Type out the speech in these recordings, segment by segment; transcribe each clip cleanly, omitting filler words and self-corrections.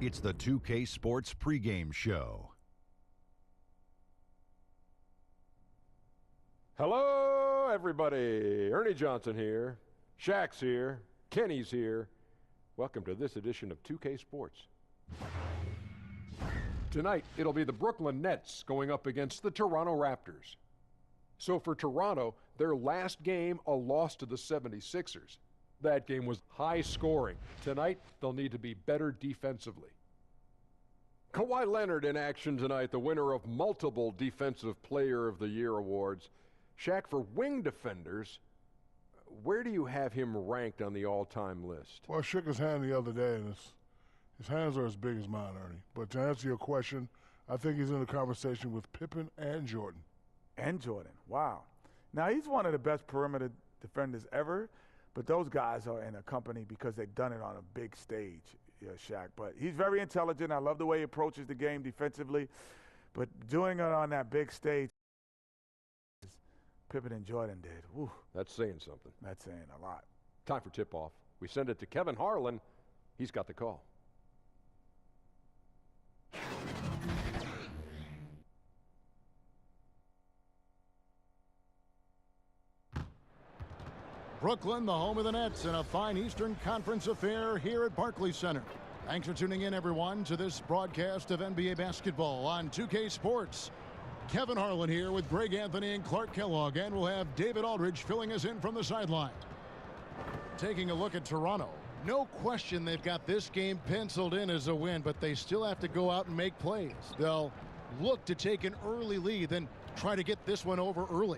It's the 2K Sports pregame show. Hello, everybody. Ernie Johnson here. Shaq's here. Kenny's here. Welcome to this edition of 2K Sports. Tonight, it'll be the Brooklyn Nets going up against the Toronto Raptors. So for Toronto, their last game, a loss to the 76ers. That game was high scoring. Tonight, they'll need to be better defensively. Kawhi Leonard in action tonight, the winner of multiple Defensive Player of the Year awards. Shaq, for wing defenders, where do you have him ranked on the all-time list? Well, I shook his hand the other day, and his hands are as big as mine, Ernie. But to answer your question, I think he's in the conversation with Pippen and Jordan. And Jordan, wow. Now, he's one of the best perimeter defenders ever, but those guys are in a company because they've done it on a big stage, Shaq. But he's very intelligent. I love the way he approaches the game defensively. But doing it on that big stage, Pippen and Jordan did. Whew. That's saying something. That's saying a lot. Time for tip-off. We send it to Kevin Harlan. He's got the call. Brooklyn, the home of the Nets, in a fine Eastern Conference affair here at Barclays Center. Thanks for tuning in, everyone, to this broadcast of NBA basketball on 2K Sports. Kevin Harlan here with Greg Anthony and Clark Kellogg, and we'll have David Aldridge filling us in from the sideline. Taking a look at Toronto. No question they've got this game penciled in as a win, but they still have to go out and make plays. They'll look to take an early lead, then try to get this one over early.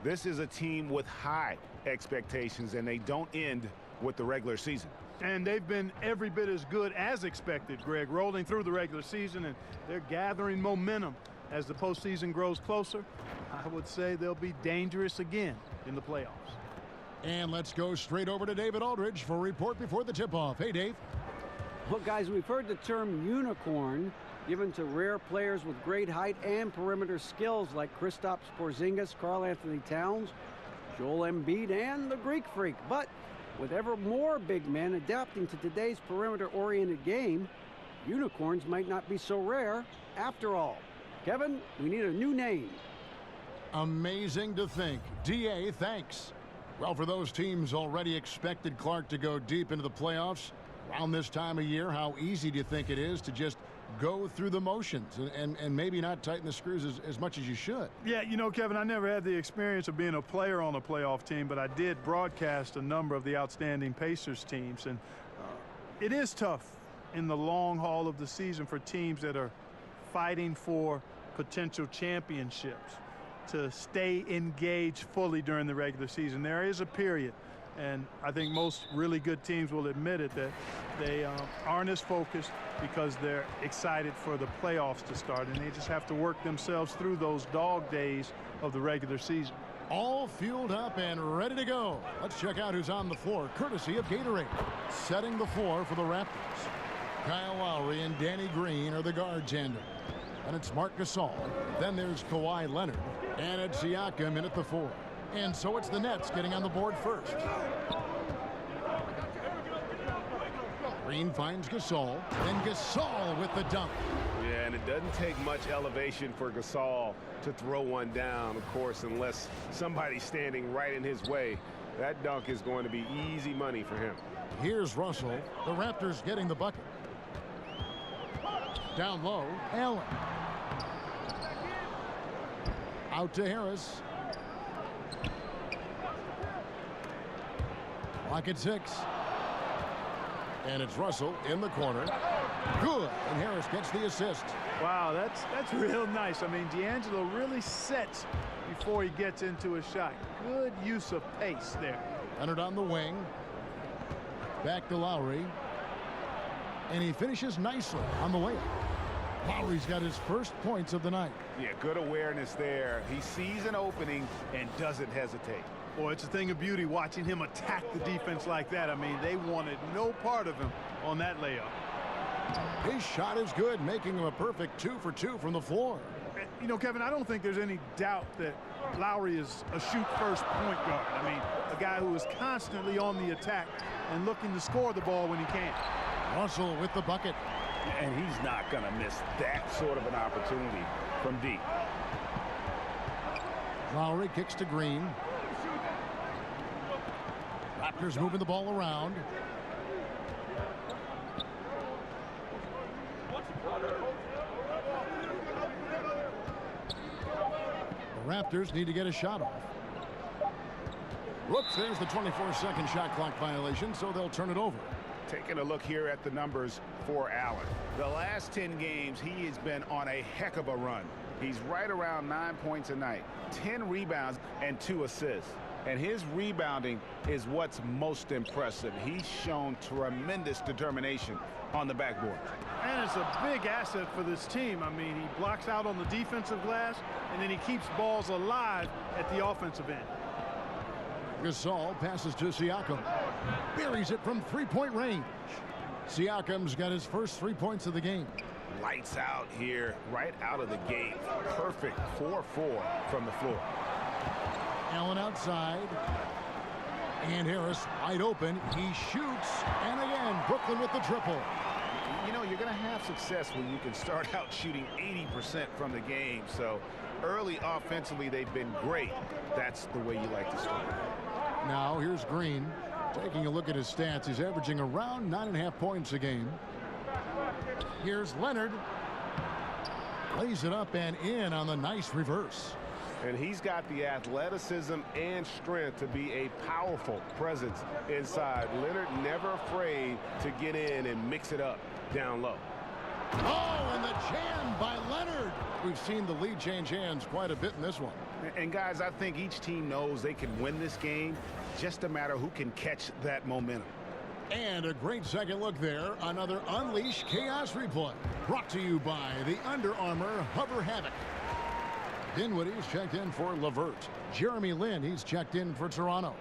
This is a team with high expectations, and they don't end with the regular season. And they've been every bit as good as expected, Greg, rolling through the regular season, and they're gathering momentum as the postseason grows closer. I would say they'll be dangerous again in the playoffs. And let's go straight over to David Aldridge for a report before the tip-off. Hey, Dave. Well, guys, we've heard the term unicorn given to rare players with great height and perimeter skills like Kristaps Porzingis, Karl Anthony Towns, Joel Embiid, and the Greek Freak. But with ever more big men adapting to today's perimeter-oriented game, unicorns might not be so rare after all. Kevin, we need a new name. Amazing to think. DA, thanks. Well, for those teams already expected Clark to go deep into the playoffs around this time of year, how easy do you think it is to just go through the motions and maybe not tighten the screws as much as you should? Yeah, you know, Kevin, I never had the experience of being a player on a playoff team, but I did broadcast a number of the outstanding Pacers teams, and it is tough in the long haul of the season for teams that are fighting for potential championships to stay engaged fully during the regular season. There is a period, and I think most really good teams will admit it, that they aren't as focused because they're excited for the playoffs to start, and they just have to work themselves through those dog days of the regular season. All fueled up and ready to go. Let's check out who's on the floor, courtesy of Gatorade. Setting the floor for the Raptors. Kyle Lowry and Danny Green are the guard tandem. And it's Marc Gasol. Then there's Kawhi Leonard. And it's Siakam in at the 4. And so it's the Nets getting on the board first. Green finds Gasol. And Gasol with the dunk. Yeah, and it doesn't take much elevation for Gasol to throw one down, of course, unless somebody's standing right in his way. That dunk is going to be easy money for him. Here's Russell. The Raptors getting the bucket. Down low, Allen. Out to Harris. Clock at 6. And it's Russell in the corner. Good. And Harris gets the assist. Wow, that's real nice. I mean, D'Angelo really sets before he gets into a shot. Good use of pace there. Leonard on the wing. Back to Lowry. And he finishes nicely on the way. Lowry's got his first points of the night. Yeah, good awareness there. He sees an opening and doesn't hesitate. Boy, it's a thing of beauty watching him attack the defense like that. I mean, they wanted no part of him on that layup. His shot is good, making him a perfect 2 for 2 from the floor. You know, Kevin, I don't think there's any doubt that Lowry is a shoot-first point guard. I mean, a guy who is constantly on the attack and looking to score the ball when he can. Russell with the bucket. And he's not going to miss that sort of an opportunity from deep. Lowry kicks to Green. Raptors moving the ball around. The Raptors need to get a shot off. Whoops, there's the 24-second shot clock violation, so they'll turn it over. Taking a look here at the numbers for Allen. The last 10 games, he has been on a heck of a run. He's right around 9 points a night, 10 rebounds, and 2 assists. And his rebounding is what's most impressive. He's shown tremendous determination on the backboard. And it's a big asset for this team. I mean, he blocks out on the defensive glass, and then he keeps balls alive at the offensive end. Gasol passes to Siakam. Buries it from three-point range. Siakam's got his first 3 points of the game. Lights out here, right out of the gate. Perfect 4-4 from the floor. Allen outside. And Harris wide open. He shoots. And again, Brooklyn with the triple. You know, you're going to have success when you can start out shooting 80% from the game. So early offensively, they've been great. That's the way you like to start. Now here's Green. Taking a look at his stats, he's averaging around 9.5 points a game. Here's Leonard. Lays it up and in on the nice reverse. And he's got the athleticism and strength to be a powerful presence inside. Leonard never afraid to get in and mix it up down low. Oh, and the jam by Leonard. We've seen the lead change hands quite a bit in this one. And guys, I think each team knows they can win this game. Just a matter who can catch that momentum. And a great second look there. Another Unleash Chaos replay. Brought to you by the Under Armour Hover Havoc. Dinwiddie's checked in for LeVert. Jeremy Lin, he's checked in for Toronto.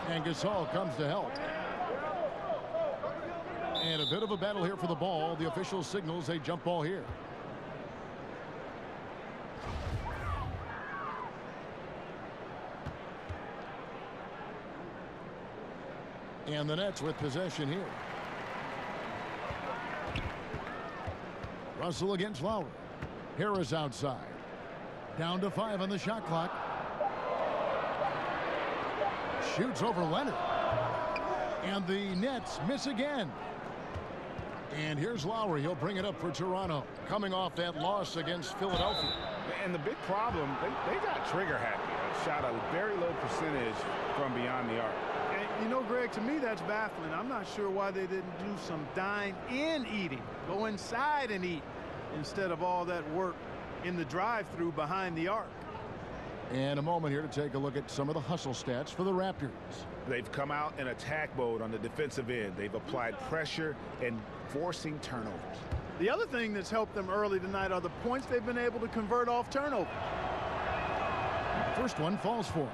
And Gasol comes to help. And a bit of a battle here for the ball. The official signals a jump ball here. And the Nets with possession here. Russell against Lowry. Harris outside. Down to 5 on the shot clock. Shoots over Leonard. And the Nets miss again. And here's Lowry. He'll bring it up for Toronto. Coming off that loss against Philadelphia. And the big problem, they got trigger happy. Shot a very low percentage from beyond the arc. And you know, Greg, to me that's baffling. I'm not sure why they didn't do some dine-in eating. Go inside and eat instead of all that work in the drive-through behind the arc. And a moment here to take a look at some of the hustle stats for the Raptors. They've come out in attack mode on the defensive end. They've applied pressure and forcing turnovers. The other thing that's helped them early tonight are the points they've been able to convert off turnovers. First one falls for him.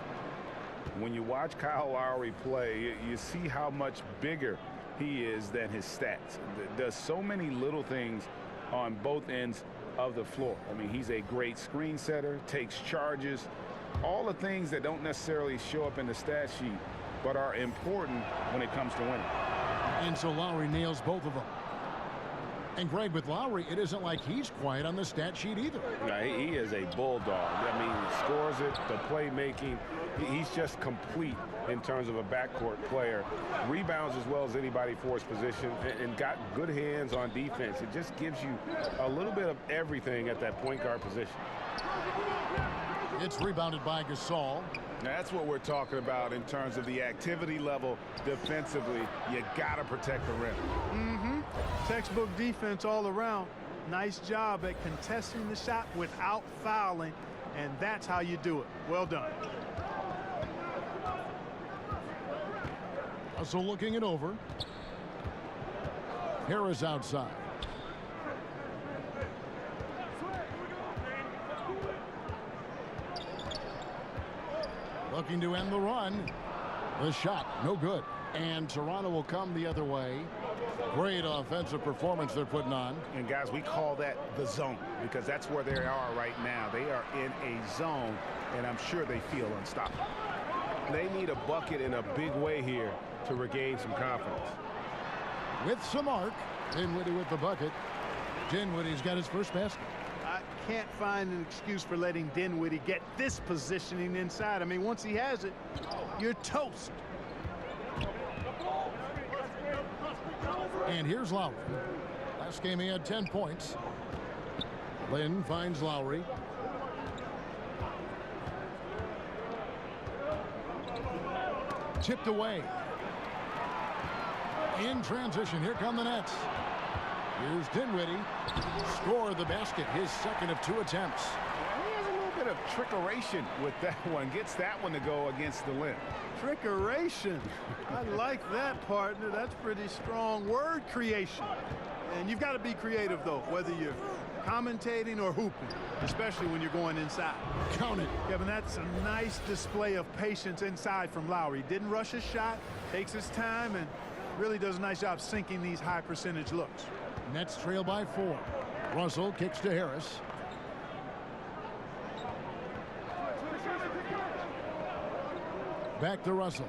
When you watch Kyle Lowry play, you see how much bigger he is than his stats. Does so many little things on both ends of the floor. I mean, he's a great screen setter, takes charges, all the things that don't necessarily show up in the stat sheet, but are important when it comes to winning. And so Lowry nails both of them. And Greg, with Lowry, it isn't like he's quiet on the stat sheet either. No, he is a bulldog. I mean, he scores it, the playmaking. He's just complete in terms of a backcourt player. Rebounds as well as anybody for his position, and got good hands on defense. It just gives you a little bit of everything at that point guard position. It's rebounded by Gasol. That's what we're talking about in terms of the activity level defensively. You got to protect the rim. Textbook defense all around. Nice job at contesting the shot without fouling, and that's how you do it. Well done. Also looking it over. Harris outside. Looking to end the run. The shot, no good. And Toronto will come the other way. Great offensive performance they're putting on. And guys, we call that the zone because that's where they are right now. They are in a zone, and I'm sure they feel unstoppable. They need a bucket in a big way here to regain some confidence. With some arc, Dinwiddie with the bucket. Dinwiddie's got his first basket. I can't find an excuse for letting Dinwiddie get this positioning inside. I mean, once he has it, you're toast. And here's Lowry. Last game he had 10 points. Lynn finds Lowry. Tipped away. In transition, here come the Nets. Here's Dinwiddie. Scored the basket, his second of 2 attempts. He has a little bit of trickeration with that one. Gets that one to go against the limb. Trickeration. I like that, partner. That's pretty strong word creation. And you've got to be creative, though, whether you're commentating or hooping, especially when you're going inside. Count it. Kevin, that's a nice display of patience inside from Lowry. Didn't rush his shot, takes his time, and really does a nice job sinking these high percentage looks. Nets trail by 4. Russell kicks to Harris. Back to Russell.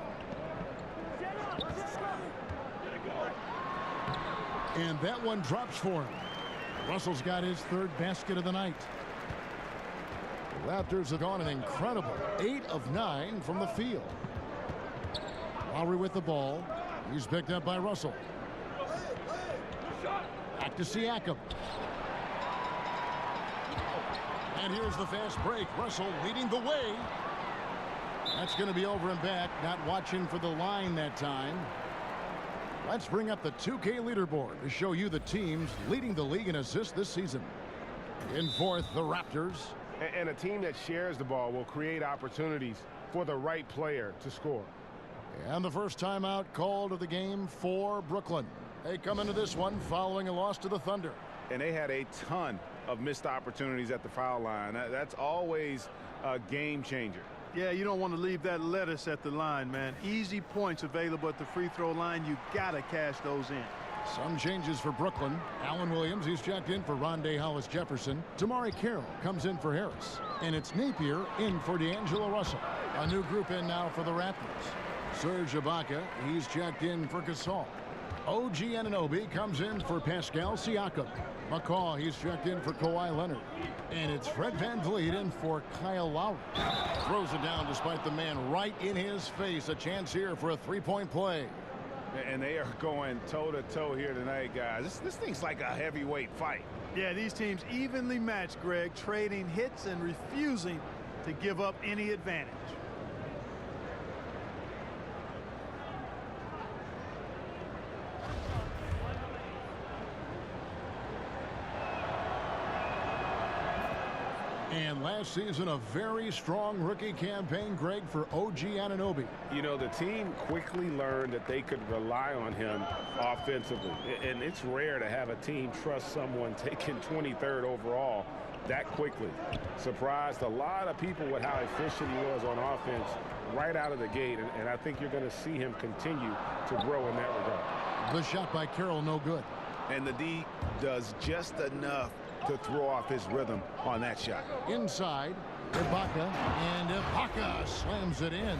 And that one drops for him. Russell's got his 3rd basket of the night. The Raptors have gone an incredible 8 of 9 from the field. Lowry with the ball. He's picked up by Russell. Back to Siakam. And here's the fast break. Russell leading the way. That's going to be over and back. Not watching for the line that time. Let's bring up the 2K leaderboard to show you the teams leading the league in assists this season. In 4th, the Raptors. And a team that shares the ball will create opportunities for the right player to score. And the first timeout called of the game for Brooklyn. They come into this one following a loss to the Thunder. And they had a ton of missed opportunities at the foul line. That's always a game changer. Yeah, you don't want to leave that lettuce at the line, man. Easy points available at the free throw line. You got to cash those in. Some changes for Brooklyn. Allen Williams, he's checked in for Rondé Hollis-Jefferson. Tamari Carroll comes in for Harris. And it's Napier in for D'Angelo Russell. A new group in now for the Raptors. Serge Ibaka, he's checked in for Gasol. OG Anunoby comes in for Pascal Siakam. McCaw, he's checked in for Kawhi Leonard. And it's Fred VanVleet in for Kyle Lowry. Throws it down despite the man right in his face. A chance here for a 3-point play. And they are going toe-to-toe here tonight, guys. This thing's like a heavyweight fight. Yeah, these teams evenly matched, Greg, trading hits and refusing to give up any advantage. And last season, a very strong rookie campaign, Greg, for OG Anunoby. You know, the team quickly learned that they could rely on him offensively. And it's rare to have a team trust someone taken 23rd overall that quickly. Surprised a lot of people with how efficient he was on offense right out of the gate. And I think you're going to see him continue to grow in that regard. The shot by Carroll, no good. And the D does just enough to throw off his rhythm on that shot. Inside, Ibaka, and Ibaka slams it in.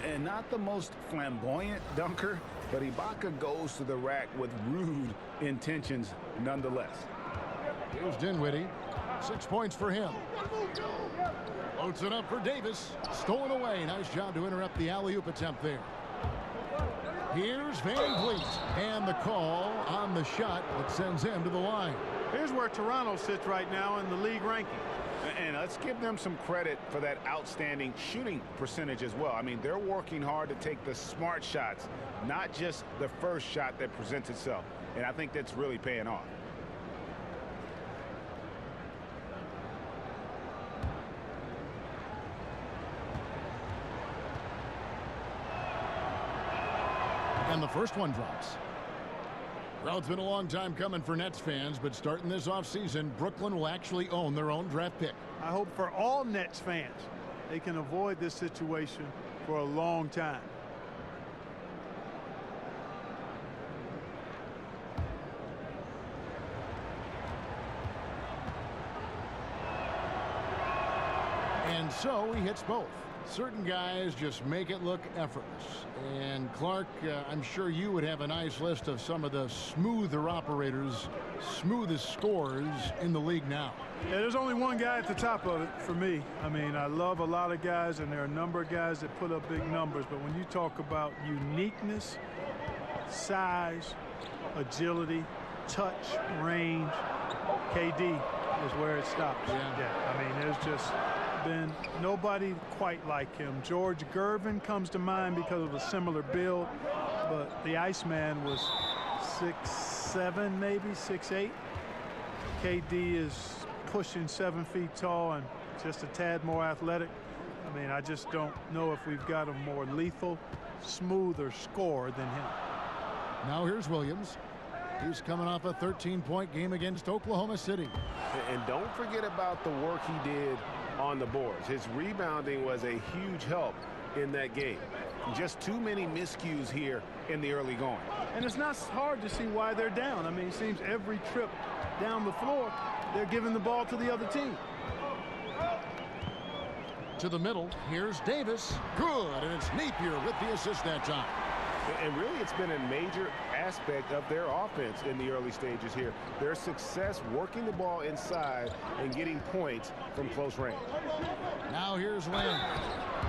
And not the most flamboyant dunker, but Ibaka goes to the rack with rude intentions nonetheless. Here's Dinwiddie. 6 points for him. Loads it up for Davis. Stolen away. Nice job to interrupt the alley-oop attempt there. Here's VanVleet. And the call on the shot that sends him to the line. Here's where Toronto sits right now in the league ranking. And let's give them some credit for that outstanding shooting percentage as well. I mean, they're working hard to take the smart shots, not just the first shot that presents itself. And I think that's really paying off. And the first one drops. Well, it's been a long time coming for Nets fans, but starting this offseason, Brooklyn will actually own their own draft pick. I hope for all Nets fans, they can avoid this situation for a long time. And so he hits both. Certain guys just make it look effortless. And Clark, I'm sure you would have a nice list of some of the smoother operators, smoothest scorers in the league now. Yeah, there's only one guy at the top of it for me. I mean, I love a lot of guys, and there are a number of guys that put up big numbers. But when you talk about uniqueness, size, agility, touch, range, KD is where it stops. Yeah. I mean, there's just been nobody quite like him. George Gervin comes to mind because of a similar build, but the Iceman was 6'7", maybe 6'8". KD is pushing 7 feet tall and just a tad more athletic. I mean, I just don't know if we've got a more lethal, smoother scorer than him. Now here's Williams. He's coming off a 13-point game against Oklahoma City. And don't forget about the work he did on the boards. His rebounding was a huge help in that game. Just too many miscues here in the early going. And it's not hard to see why they're down. I mean, it seems every trip down the floor, they're giving the ball to the other team. To the middle, here's Davis. Good, and it's Napier with the assist that time. And really, it's been a major aspect of their offense in the early stages here. Their success working the ball inside and getting points from close range. Now here's Lynn.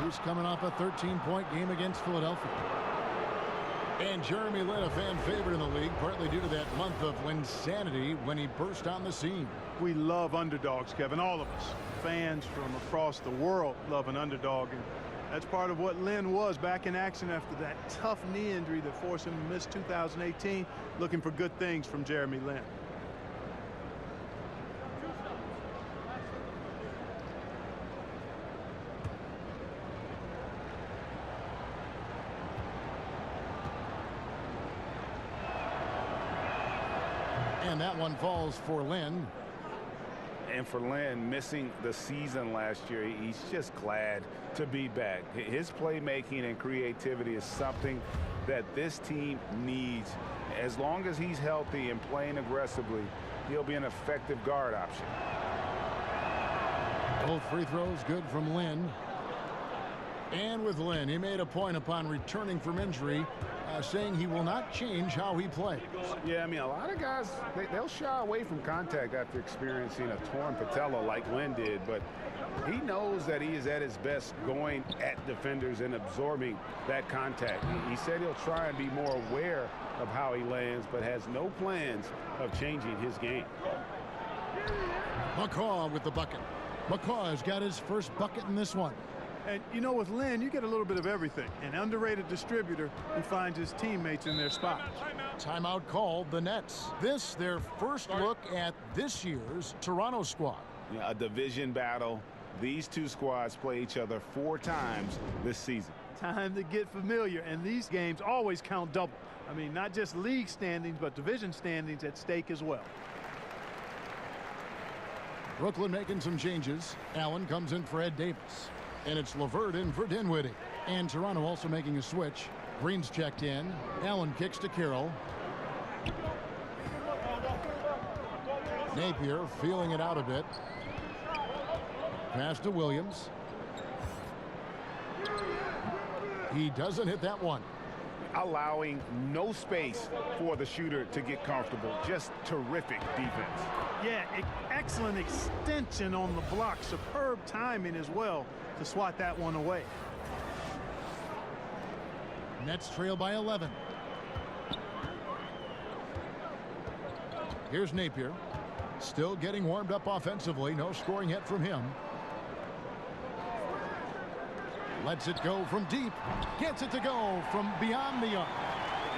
He's coming off a 13-point game against Philadelphia. And Jeremy Lin, a fan favorite in the league, partly due to that month of Linsanity when he burst on the scene. We love underdogs, Kevin, all of us. Fans from across the world love an underdog, and that's part of what Lynn was back in action after that tough knee injury that forced him to miss 2018. Looking for good things from Jeremy Lin. And that one falls for Lynn. And for Lynn, missing the season last year, he's just glad to be back. His playmaking and creativity is something that this team needs. As long as he's healthy and playing aggressively, he'll be an effective guard option. Both free throws good from Lynn. And with Lynn, he made a point upon returning from injury, saying he will not change how he plays. Yeah, I mean, a lot of guys, they'll shy away from contact after experiencing a torn patella like Lynn did, but he knows that he is at his best going at defenders and absorbing that contact. He said he'll try and be more aware of how he lands, but has no plans of changing his game. McCaw with the bucket. McCaw has got his first bucket in this one. And, you know, with Lynn, you get a little bit of everything. An underrated distributor who finds his teammates in their spots. Timeout called the Nets. This, their first look at this year's Toronto squad. Yeah, a division battle. These two squads play each other 4 times this season. Time to get familiar, and these games always count double. I mean, not just league standings, but division standings at stake as well. Brooklyn making some changes. Allen comes in for Ed Davis. And it's LeVert in for Dinwiddie. And Toronto also making a switch. Green's checked in. Allen kicks to Carroll. Napier feeling it out a bit. Pass to Williams. He doesn't hit that one. Allowing no space for the shooter to get comfortable. Just terrific defense. Yeah, excellent extension on the block. Superb timing as well to swat that one away. Nets trail by 11. Here's Napier. Still getting warmed up offensively. No scoring yet from him. Lets it go from deep. Gets it to go from beyond the arc.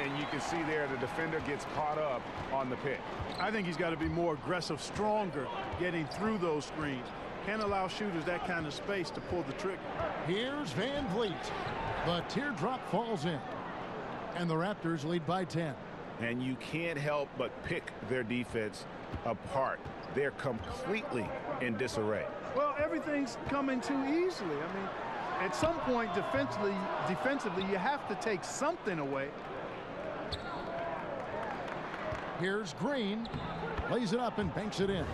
And you can see there the defender gets caught up on the pick. I think he's got to be more aggressive, stronger, getting through those screens. Can't allow shooters that kind of space to pull the trigger. Here's Van Vliet. The teardrop falls in. And the Raptors lead by 10. And you can't help but pick their defense apart. They're completely in disarray. Well, everything's coming too easily. I mean, at some point defensively, you have to take something away. Here's Green. Lays it up and banks it in.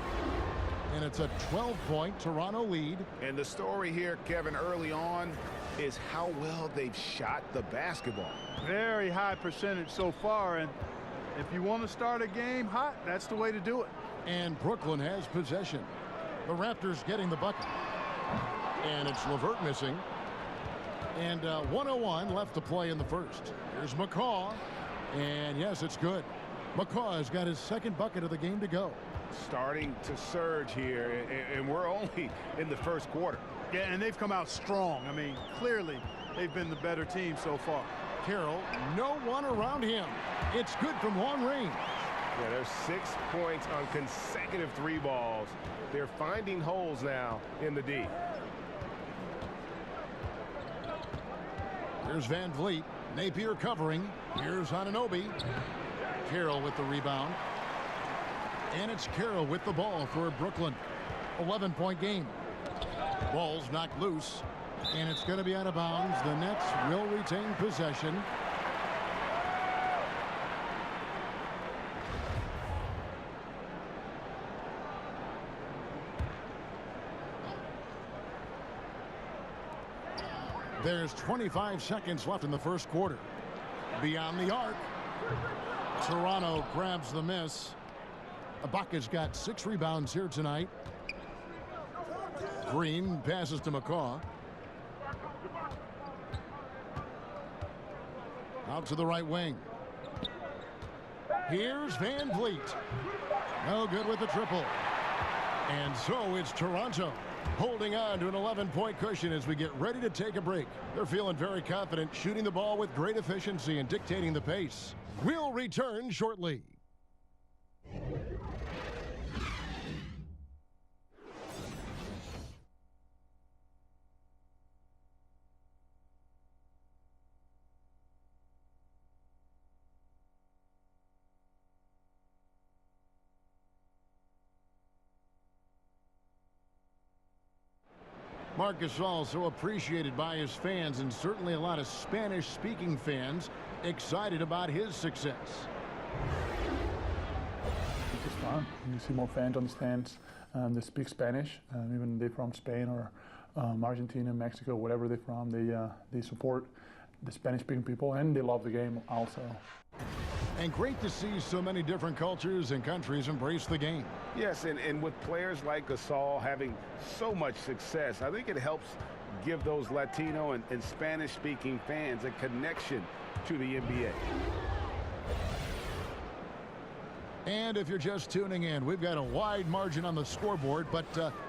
And it's a 12-point Toronto lead. And the story here, Kevin, early on is how well they've shot the basketball. Very high percentage so far, and if you want to start a game hot, that's the way to do it. And Brooklyn has possession. The Raptors getting the bucket. And it's LeVert missing. And 1:01 left to play in the first. Here's McCaw. And yes, it's good. McCaw has got his second bucket of the game to go. Starting to surge here, and we're only in the first quarter. Yeah, and they've come out strong. I mean, clearly they've been the better team so far. Carroll, no one around him. It's good from long range. Yeah, there's 6 points on consecutive 3 balls. They're finding holes now in the D. Here's Van Vliet. Napier covering. Here's Anunoby. Carroll with the rebound. And it's Carroll with the ball for Brooklyn. 11-point game. Ball's knocked loose. And it's going to be out of bounds. The Nets will retain possession. There's 25 seconds left in the first quarter. Beyond the arc. Toronto grabs the miss. Ibaka's got 6 rebounds here tonight. Green passes to McCaw. Out to the right wing. Here's Van Vliet. No good with the triple. And so it's Toronto holding on to an 11-point cushion as we get ready to take a break. They're feeling very confident, shooting the ball with great efficiency and dictating the pace. We'll return shortly. Marc Gasol so appreciated by his fans, and certainly a lot of Spanish-speaking fans excited about his success. It's just fun. You see more fans on the stands that speak Spanish, even they're from Spain or Argentina, Mexico, whatever they're from. They support the Spanish-speaking people, and they love the game also. And great to see so many different cultures and countries embrace the game. Yes, and with players like Gasol having so much success, I think it helps give those Latino and Spanish-speaking fans a connection to the NBA. And if you're just tuning in, we've got a wide margin on the scoreboard, but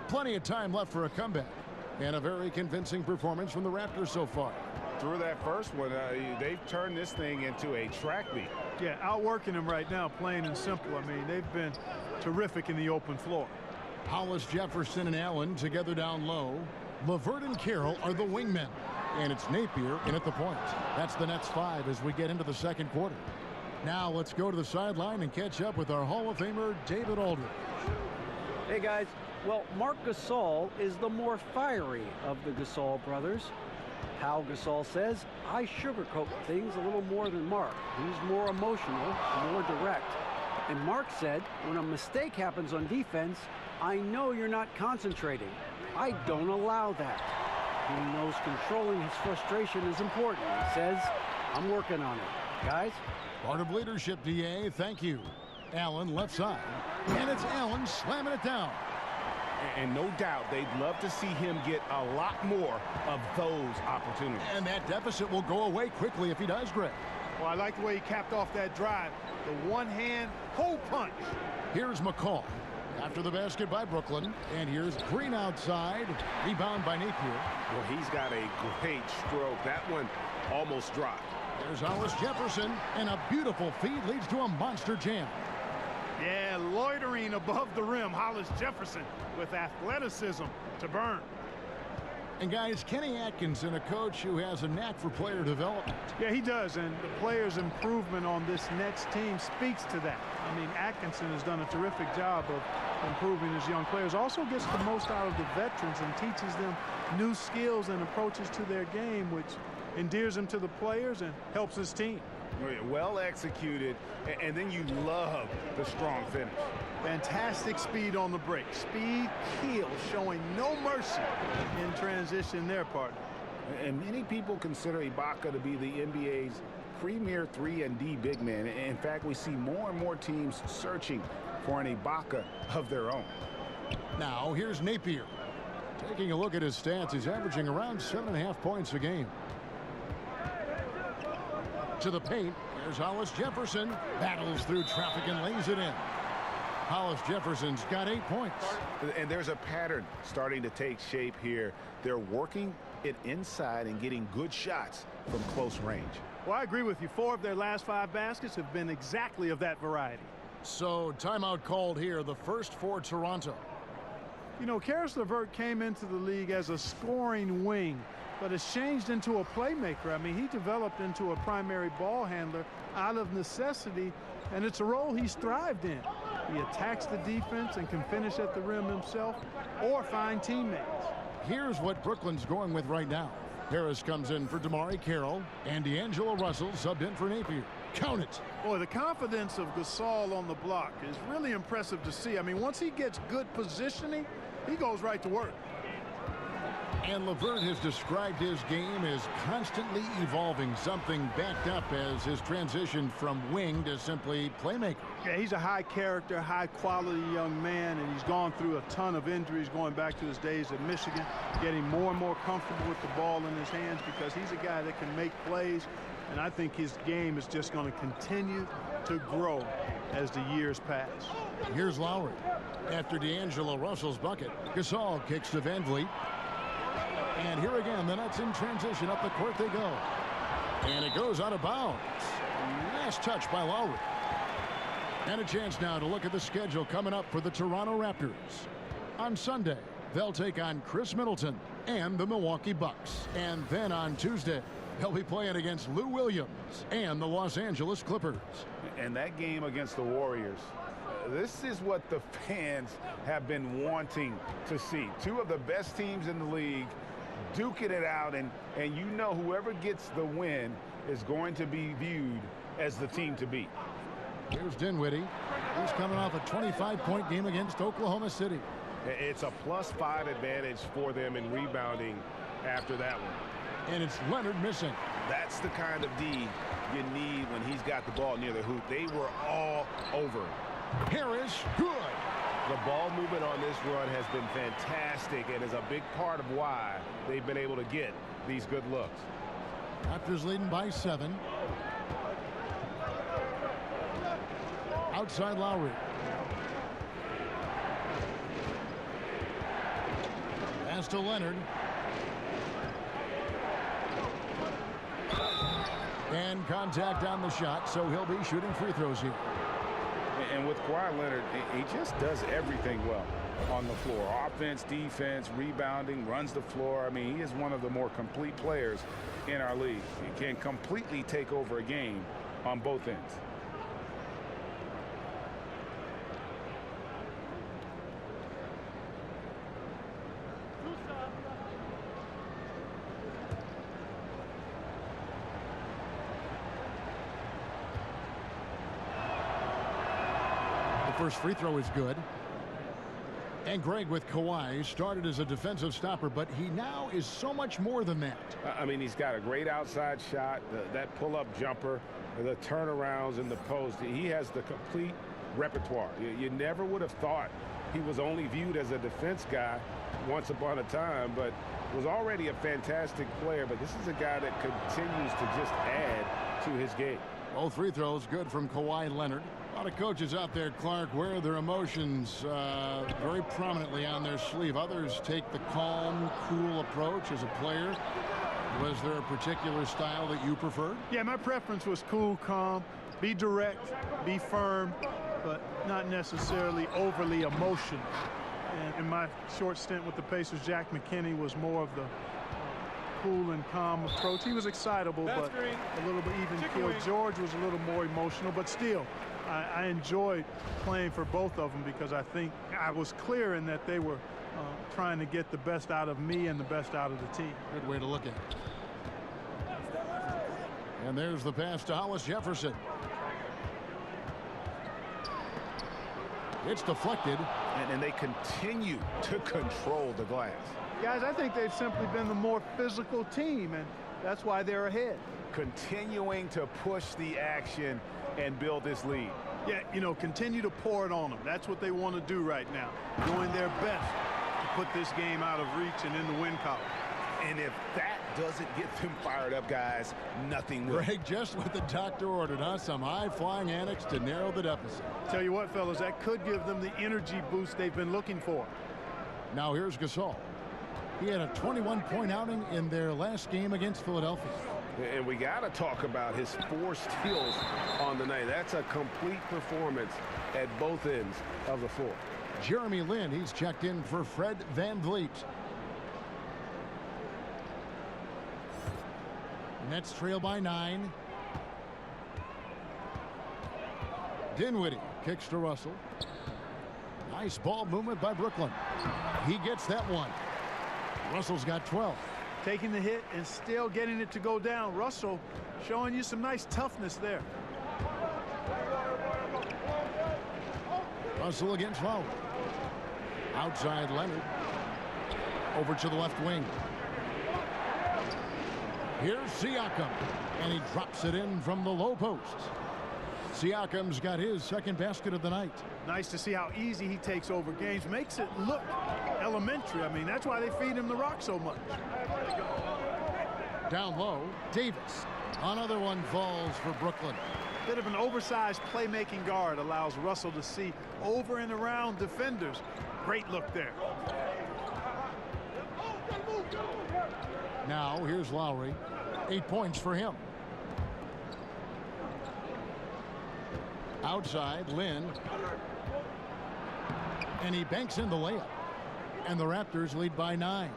plenty of time left for a comeback. And a very convincing performance from the Raptors so far. Through that first one, they've turned this thing into a track meet. Yeah, outworking them right now, plain and simple. I mean, they've been terrific in the open floor. Hollis, Jefferson, and Allen together down low. LeVert and Carroll are the wingmen. And it's Napier in at the point. That's the Nets 5 as we get into the second quarter. Now let's go to the sideline and catch up with our Hall of Famer, David Aldridge. Hey, guys. Well, Marc Gasol is the more fiery of the Gasol brothers. Pau Gasol says, I sugarcoat things a little more than Marc. He's more emotional, more direct. And Marc said, when a mistake happens on defense, I know you're not concentrating. I don't allow that. He knows controlling his frustration is important. He says, I'm working on it. Guys? Part of leadership, DA. Thank you. Allen left side. And it's Allen slamming it down. And no doubt they'd love to see him get a lot more of those opportunities. And that deficit will go away quickly if he does, Greg. Well, I like the way he capped off that drive. The one-hand hole punch. Here's McCaw after the basket by Brooklyn. And here's Green outside. Rebound by Napier. Well, he's got a great stroke. That one almost dropped. There's Hollis Jefferson. And a beautiful feed leads to a monster jam. Yeah, loitering above the rim. Hollis Jefferson with athleticism to burn. And guys, Kenny Atkinson, a coach who has a knack for player development. Yeah, he does, and the players' improvement on this Nets team speaks to that. I mean, Atkinson has done a terrific job of improving his young players. Also gets the most out of the veterans and teaches them new skills and approaches to their game, which endears him to the players and helps his team. Well executed, and then you love the strong finish. Fantastic speed on the break. Speed kills, showing no mercy in transition there, partner. And many people consider Ibaka to be the NBA's premier 3-and-D big man. In fact, we see more and more teams searching for an Ibaka of their own. Now, here's Napier. Taking a look at his stats, he's averaging around 7.5 points a game. To the paint, there's Hollis Jefferson. Battles through traffic and lays it in. Hollis Jefferson's got 8 points. And there's a pattern starting to take shape here. They're working it inside and getting good shots from close range. Well, I agree with you. 4 of their last 5 baskets have been exactly of that variety. So, timeout called here, the first for Toronto. You know, Karis LeVert came into the league as a scoring wing, but has changed into a playmaker. I mean, he developed into a primary ball handler out of necessity, and it's a role he's thrived in. He attacks the defense and can finish at the rim himself or find teammates. Here's what Brooklyn's going with right now. Harris comes in for DeMarre Carroll, and D'Angelo Russell subbed in for Napier. Count it. Boy, the confidence of Gasol on the block is really impressive to see. I mean, once he gets good positioning, he goes right to work. And LeVert has described his game as constantly evolving, something backed up as his transition from wing to simply playmaker. Yeah, he's a high character, high quality young man, and he's gone through a ton of injuries going back to his days at Michigan, getting more and more comfortable with the ball in his hands because he's a guy that can make plays, and I think his game is just going to continue to grow as the years pass. Here's Lowry. After D'Angelo Russell's bucket, Gasol kicks to Van Vliet. And here again, the Nets in transition. Up the court they go. And it goes out of bounds. Last touch by Lowry. And a chance now to look at the schedule coming up for the Toronto Raptors. On Sunday, they'll take on Chris Middleton and the Milwaukee Bucks. And then on Tuesday, they'll be playing against Lou Williams and the Los Angeles Clippers. And that game against the Warriors, this is what the fans have been wanting to see. 2 of the best teams in the league duking it out, and you know whoever gets the win is going to be viewed as the team to beat. Here's Dinwiddie. He's coming off a 25-point game against Oklahoma City. It's a +5 advantage for them in rebounding after that one. And it's Leonard missing. That's the kind of D you need when he's got the ball near the hoop. They were all over it. Harris, good. The ball movement on this run has been fantastic and is a big part of why they've been able to get these good looks. Raptors leading by 7. Outside Lowry. Pass to Leonard. And contact on the shot, so he'll be shooting free throws here. And with Kawhi Leonard, he just does everything well on the floor. Offense, defense, rebounding, runs the floor. I mean, he is one of the more complete players in our league. He can completely take over a game on both ends. First free throw is good. And Greg with Kawhi started as a defensive stopper, but he now is so much more than that. I mean, he's got a great outside shot, that pull-up jumper, the turnarounds in the post. He has the complete repertoire. You never would have thought he was only viewed as a defense guy once upon a time, but was already a fantastic player. But this is a guy that continues to just add to his game. Both free throws good from Kawhi Leonard. A lot of coaches out there, Clark, wear their emotions very prominently on their sleeve. Others take the calm, cool approach as a player. Was there a particular style that you preferred? Yeah, my preference was cool, calm, be direct, be firm, but not necessarily overly emotional. And in my short stint with the Pacers, Jack McKinney was more of the cool and calm approach. He was excitable, but a little bit even killed. George was a little more emotional, but still, I enjoyed playing for both of them because I think I was clear in that they were trying to get the best out of me and the best out of the team. Good way to look at it. And there's the pass to Hollis Jefferson. It's deflected. And they continue to control the glass. Guys, I think they've simply been the more physical team, and that's why they're ahead. Continuing to push the action and build this lead. Yeah, you know, continue to pour it on them. That's what they want to do right now. Doing their best to put this game out of reach and in the win column. And if that doesn't get them fired up, guys, nothing will. Greg, just what the doctor ordered, huh? Some high-flying antics to narrow the deficit. Tell you what, fellas, that could give them the energy boost they've been looking for. Now here's Gasol. He had a 21-point outing in their last game against Philadelphia. And we got to talk about his 4 steals on the night. That's a complete performance at both ends of the floor. Jeremy Lin, he's checked in for Fred VanVleet. Nets trail by 9. Dinwiddie kicks to Russell. Nice ball movement by Brooklyn. He gets that one. Russell's got 12. Taking the hit and still getting it to go down. Russell showing you some nice toughness there. Russell against Lowry. Outside Leonard. Over to the left wing. Here's Siakam, and he drops it in from the low post. Siakam's got his second basket of the night. Nice to see how easy he takes over games. Makes it look elementary. I mean, that's why they feed him the rock so much. Down low, Davis. Another one falls for Brooklyn. Bit of an oversized playmaking guard allows Russell to see over and around defenders. Great look there. Now here's Lowry. 8 points for him. Outside, Lin. And he banks in the layup. And the Raptors lead by 9.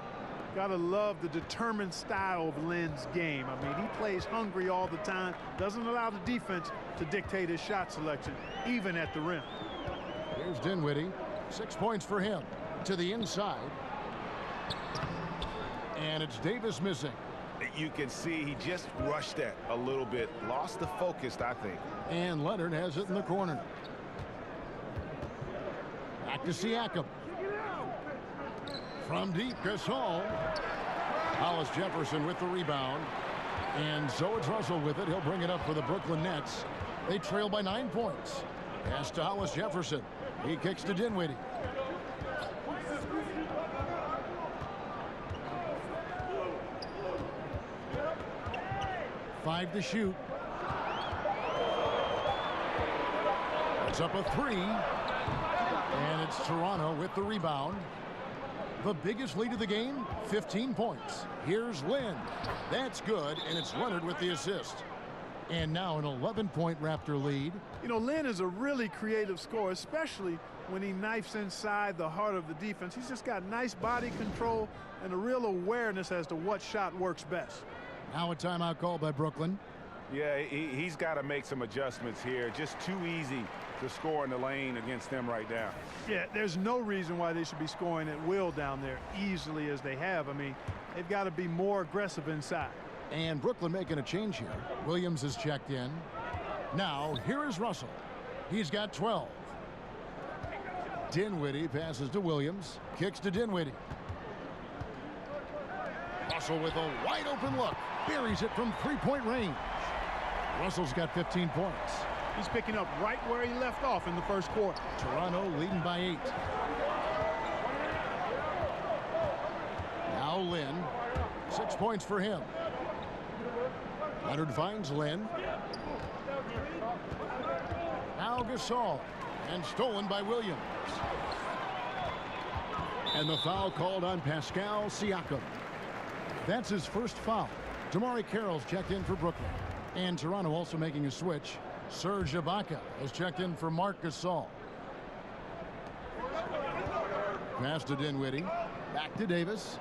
Gotta love the determined style of Lin's game. I mean, he plays hungry all the time. Doesn't allow the defense to dictate his shot selection, even at the rim. Here's Dinwiddie. 6 points for him. To the inside. And it's Davis missing. You can see he just rushed that a little bit. Lost the focus, I think. And Leonard has it in the corner. Back to Siakam. From deep, Gasol. Hollis Jefferson with the rebound. And so it's Russell with it. He'll bring it up for the Brooklyn Nets. They trail by 9 points. Pass to Hollis Jefferson. He kicks to Dinwiddie. Five to shoot. It's up a 3. And it's Toronto with the rebound. The biggest lead of the game, 15 points. Here's Lin. That's good, and it's Leonard with the assist. And now an 11-point Raptor lead. You know, Lin is a really creative scorer, especially when he knifes inside the heart of the defense. He's just got nice body control and a real awareness as to what shot works best. Now a timeout call by Brooklyn. Yeah, he's got to make some adjustments here. Just too easy to score in the lane against them right now. Yeah, there's no reason why they should be scoring at will down there easily as they have. I mean, they've got to be more aggressive inside. And Brooklyn making a change here. Williams is checked in. Now, here is Russell. He's got 12. Dinwiddie passes to Williams. Kicks to Dinwiddie. Russell with a wide open look. Buries it from 3-point range. Russell's got 15 points. He's picking up right where he left off in the first quarter. Toronto leading by 8. Now Lin. 6 points for him. Leonard finds Lin. Now Gasol. And stolen by Williams. And the foul called on Pascal Siakam. That's his first foul. Damari Carroll's checked in for Brooklyn. And Toronto also making a switch. Serge Ibaka has checked in for Marc Gasol. Pass to Dinwiddie. Back to Davis.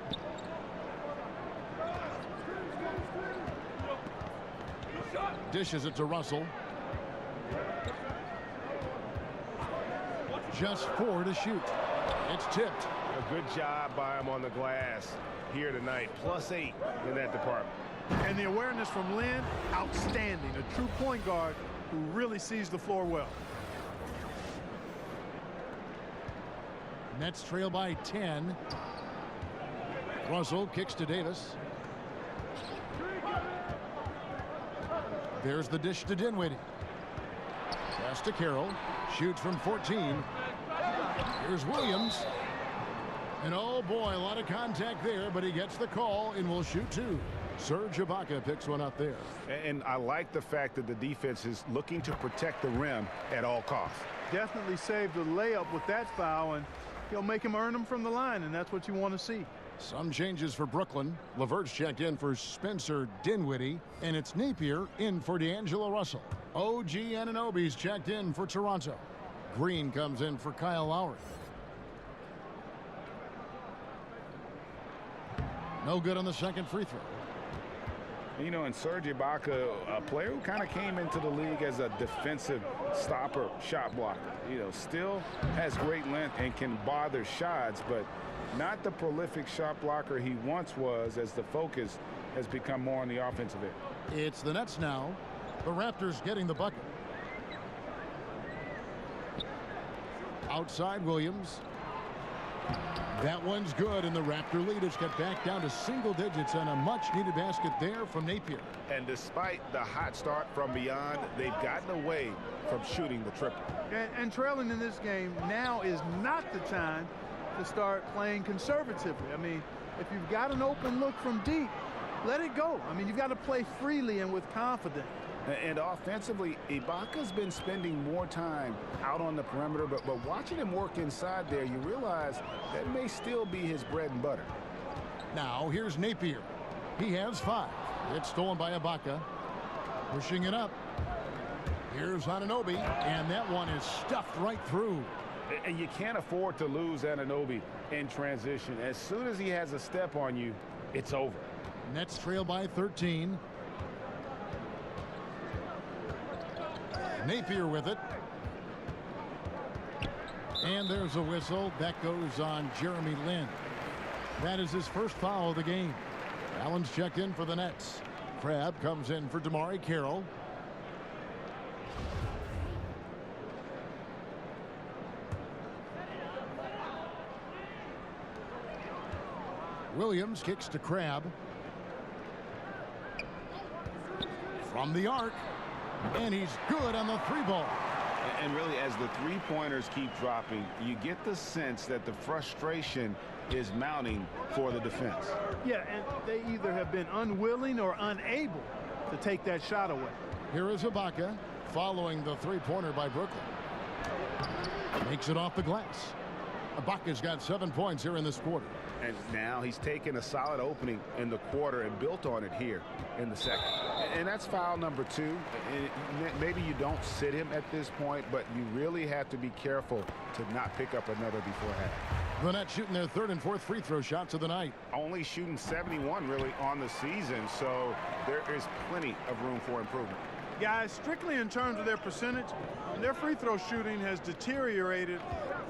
Dishes it to Russell. Just 4 to shoot. It's tipped. A good job by him on the glass here tonight. +8 in that department. And the awareness from Lynn, outstanding. A true point guard who really sees the floor well. Nets trail by 10. Russell kicks to Davis. There's the dish to Dinwiddie. Pass to Carroll. Shoots from 14. Here's Williams. And oh boy, a lot of contact there, but he gets the call and will shoot two. Serge Ibaka picks one up there. And I like the fact that the defense is looking to protect the rim at all costs. Definitely saved the layup with that foul, and he'll make him earn them from the line, and that's what you want to see. Some changes for Brooklyn. Levert's checked in for Spencer Dinwiddie, and it's Napier in for D'Angelo Russell. OG Anunoby's checked in for Toronto. Green comes in for Kyle Lowry. No good on the second free throw. You know, and Serge Ibaka, a player who kind of came into the league as a defensive stopper, shot blocker. You know, still has great length and can bother shots, but not the prolific shot blocker he once was, as the focus has become more on the offensive end. It's the Nets now. The Raptors getting the bucket. Outside Williams. That one's good, and the Raptor lead has got back down to single digits on a much-needed basket there from Napier. And despite the hot start from beyond, they've gotten away from shooting the triple. And trailing in this game now is not the time to start playing conservatively. I mean, if you've got an open look from deep, let it go. I mean, you've got to play freely and with confidence. And offensively, Ibaka's been spending more time out on the perimeter, but watching him work inside there, you realize that may still be his bread and butter. Now, here's Napier. He has 5. It's stolen by Ibaka. Pushing it up. Here's Anunoby, and that one is stuffed right through. And you can't afford to lose Anunoby in transition. As soon as he has a step on you, it's over. Nets trail by 13. Napier with it. And there's a whistle. That goes on Jeremy Lin. That is his first foul of the game. Allen's checked in for the Nets. Crabbe comes in for DeMarre Carroll. Williams kicks to Crabbe. From the arc. And he's good on the 3-ball. And really, as the three-pointers keep dropping, you get the sense that the frustration is mounting for the defense. Yeah, and they either have been unwilling or unable to take that shot away. Here is Ibaka following the three-pointer by Brooklyn. Makes it off the glass. Ibaka's got 7 points here in this quarter. And now he's taken a solid opening in the quarter and built on it here in the second. And that's foul number 2. And maybe you don't sit him at this point, but you really have to be careful to not pick up another before half. The Nets shooting their 3rd and 4th free throw shots of the night. Only shooting 71 really on the season, so there is plenty of room for improvement. Guys, strictly in terms of their percentage, their free throw shooting has deteriorated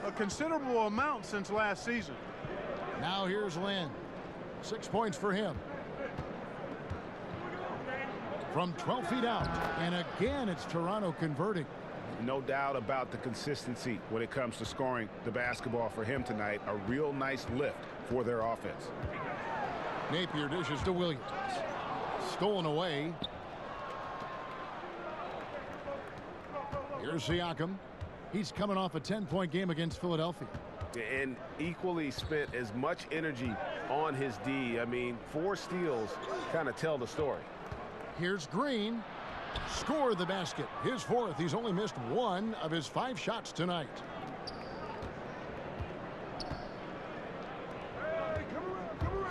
a considerable amount since last season. Now here's Lin. 6 points for him. From 12 feet out. And again, it's Toronto converting. No doubt about the consistency when it comes to scoring the basketball for him tonight. A real nice lift for their offense. Napier dishes to Williams. Stolen away. Here's Siakam. He's coming off a 10-point game against Philadelphia. And equally spent as much energy on his D. I mean, 4 steals kind of tell the story. Here's Green. Score the basket. His 4th. He's only missed 1 of his 5 shots tonight.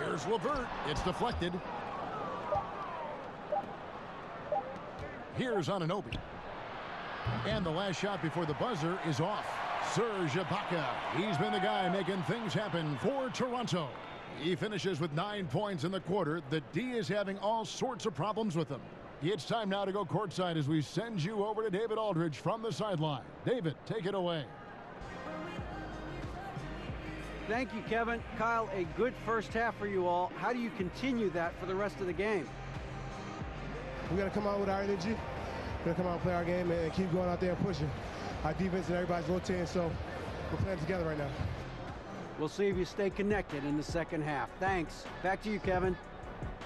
Here's LeVert. It's deflected. Here's Anunoby. And the last shot before the buzzer is off. Serge Ibaka. He's been the guy making things happen for Toronto. He finishes with 9 points in the quarter. The D is having all sorts of problems with him. It's time now to go courtside as we send you over to David Aldridge from the sideline. David, take it away. Thank you, Kevin. Kyle, a good first half for you all. How do you continue that for the rest of the game? We got to come out with our energy. We got to come out and play our game and keep going out there and pushing. Our defense and everybody's rotating, so we're playing together right now. We'll see if you stay connected in the second half. Thanks. Back to you, Kevin.